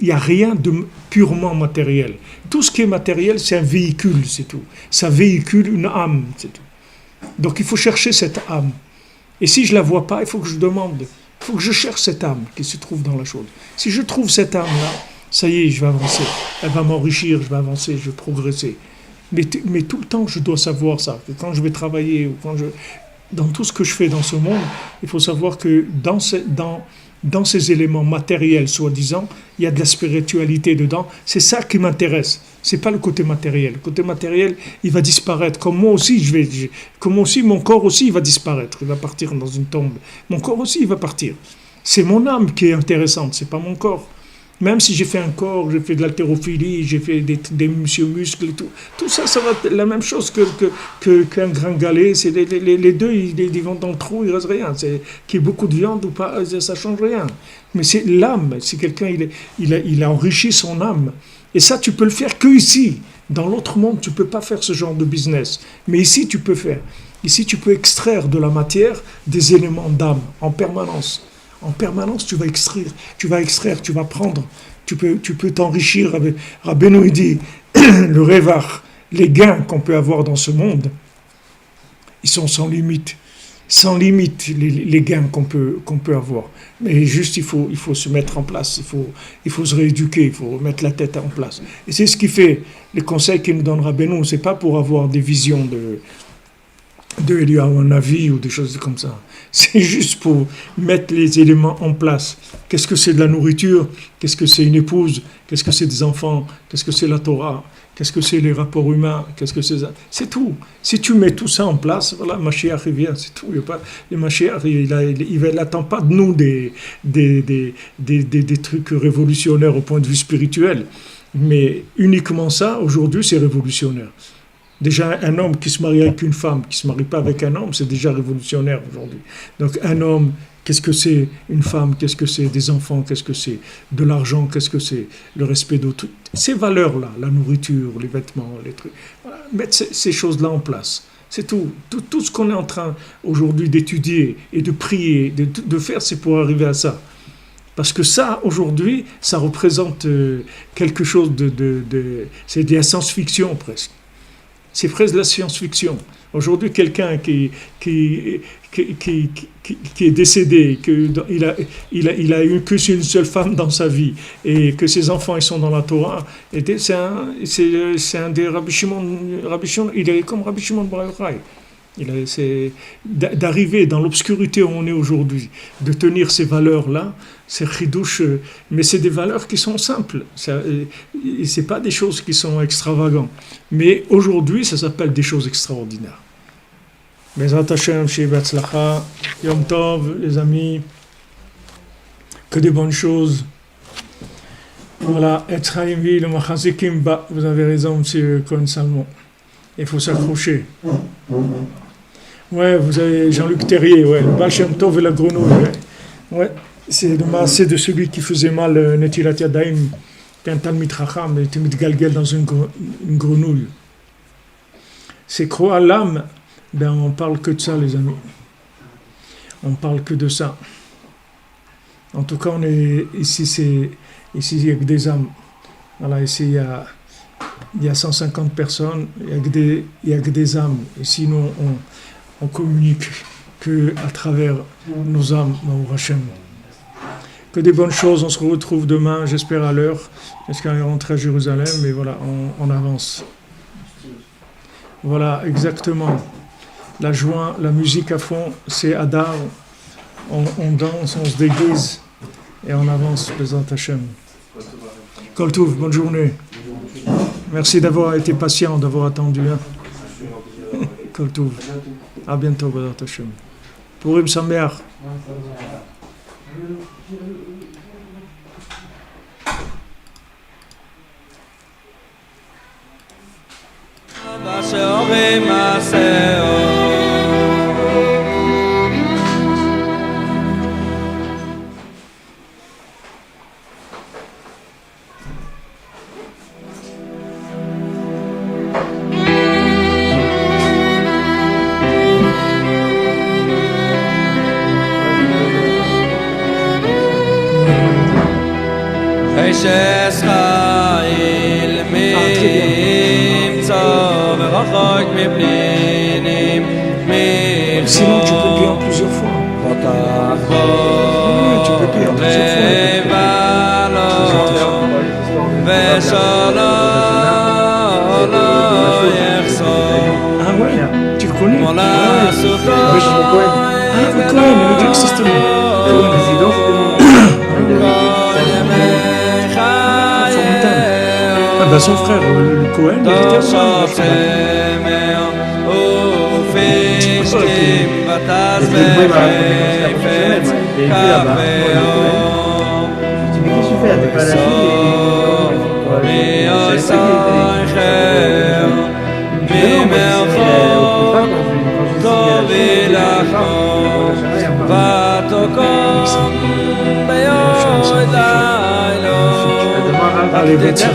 n'y a rien de purement matériel. Tout ce qui est matériel, c'est un véhicule, c'est tout. Ça véhicule une âme, c'est tout. Donc il faut chercher cette âme. Et si je ne la vois pas, il faut que je demande. Il faut que je cherche cette âme qui se trouve dans la chose. Si je trouve cette âme-là, ça y est, je vais avancer. Elle va m'enrichir, je vais avancer, je vais progresser. Mais tout le temps, je dois savoir ça. Que quand je vais travailler, ou dans tout ce que je fais dans ce monde, il faut savoir que dans ces éléments matériels, soi-disant, il y a de la spiritualité dedans. C'est ça qui m'intéresse. C'est pas le côté matériel. Le côté matériel, il va disparaître. Comme moi aussi, comme moi aussi, mon corps aussi, il va disparaître. Il va partir dans une tombe. Mon corps aussi, il va partir. C'est mon âme qui est intéressante, c'est pas mon corps. Même si j'ai fait un corps, j'ai fait de l'haltérophilie, j'ai fait des muscles et tout ça, ça va être la même chose qu'un gringalet. C'est les deux, ils vont dans le trou, il ne reste rien. C'est qu'il y ait beaucoup de viande ou pas, ça ne change rien. Mais c'est l'âme, si quelqu'un il a enrichi son âme. Et ça, tu peux le faire que ici. Dans l'autre monde, tu ne peux pas faire ce genre de business. Mais ici, tu peux faire. Ici, tu peux extraire de la matière des éléments d'âme en permanence. En permanence, tu vas extraire, tu vas prendre, tu peux t'enrichir. Rabbeinu il dit, le révar, les gains qu'on peut avoir dans ce monde, ils sont sans limite. Sans limite, les gains qu'on peut avoir. Mais juste, il faut se mettre en place, il faut se rééduquer, il faut mettre la tête en place. Et c'est ce qui fait, les conseils qu'il nous donne Rabbeinu, c'est pas pour avoir des visions de Eliyahu Hanavi ou des choses comme ça. C'est juste pour mettre les éléments en place. Qu'est-ce que c'est de la nourriture? Qu'est-ce que c'est une épouse? Qu'est-ce que c'est des enfants? Qu'est-ce que c'est la Torah? Qu'est-ce que c'est les rapports humains? Qu'est-ce que c'est ça? C'est tout. Si tu mets tout ça en place, voilà, Mashiach il vient, c'est tout. Le Mashiach, il n'attend pas de nous des trucs révolutionnaires au point de vue spirituel. Mais uniquement ça, aujourd'hui, c'est révolutionnaire. Déjà, un homme qui se marie avec une femme, qui ne se marie pas avec un homme, c'est déjà révolutionnaire aujourd'hui. Donc, un homme, qu'est-ce que c'est? Une femme, qu'est-ce que c'est? Des enfants, qu'est-ce que c'est? De l'argent, qu'est-ce que c'est? Le respect d'autrui. Ces valeurs-là, la nourriture, les vêtements, les trucs. Voilà, mettre ces choses-là en place. C'est tout. Tout ce qu'on est en train aujourd'hui d'étudier et de prier, de faire, c'est pour arriver à ça. Parce que ça, aujourd'hui, ça représente quelque chose c'est de la science-fiction presque. C'est presque de la science-fiction. Aujourd'hui, quelqu'un qui est décédé, il a eu que une seule femme dans sa vie, et que ses enfants ils sont dans la Torah, c'est un des Rabbi Shimon, il est comme Rabbi Shimon Bar Yochai. C'est d'arriver dans l'obscurité où on est aujourd'hui, de tenir ces valeurs-là, c'est chidouche, mais c'est des valeurs qui sont simples. C'est pas des choses qui sont extravagantes. Mais aujourd'hui, ça s'appelle des choses extraordinaires. Bezrat Hashem, Shei Be'atzlacha, Yom Tov, les amis, que des bonnes choses. Voilà, Etzraim Vi, le Machazikim Ba, vous avez raison, monsieur Cohen Salmon. Il faut s'accrocher. Ouais, vous avez Jean-Luc Terrier, ouais, le Baal Shem Tov et la grenouille. Ouais, c'est le maasé de celui qui faisait mal Netilat Yadayim, un Talmid Chacham, il était mitgalgel dans une grenouille. C'est croire à l'âme, ben on parle que de ça, les amis. On parle que de ça. En tout cas, on est ici, il y a que des âmes. Voilà, ici il y a 150 personnes, il y a que des âmes. Et sinon, on communique qu'à travers nos âmes, au Hachem. Que des bonnes choses, on se retrouve demain, j'espère à l'heure, parce qu'on est rentré à Jérusalem, mais voilà, on avance. Voilà, exactement. La joie, la musique à fond, c'est Adar. On danse, on se déguise, et on avance, Bezrat Hashem. Kol Tov, bonne journée. Merci d'avoir été patient, d'avoir attendu. Hein. Kol Tov. À bientôt, Bezrat Hashem. Purim Sameach. Sinon, tu peux payer en plusieurs fois. Oui, tu peux payer en plusieurs fois. Ah ouais, tu le connais? Ah, le Cohen, le Cohen, le Cohen, justement. La résidence était Ben, son frère, le Cohen, il était au Maroc. Allez, merci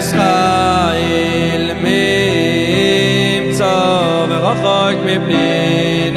Israel, mi imtza, verachok mi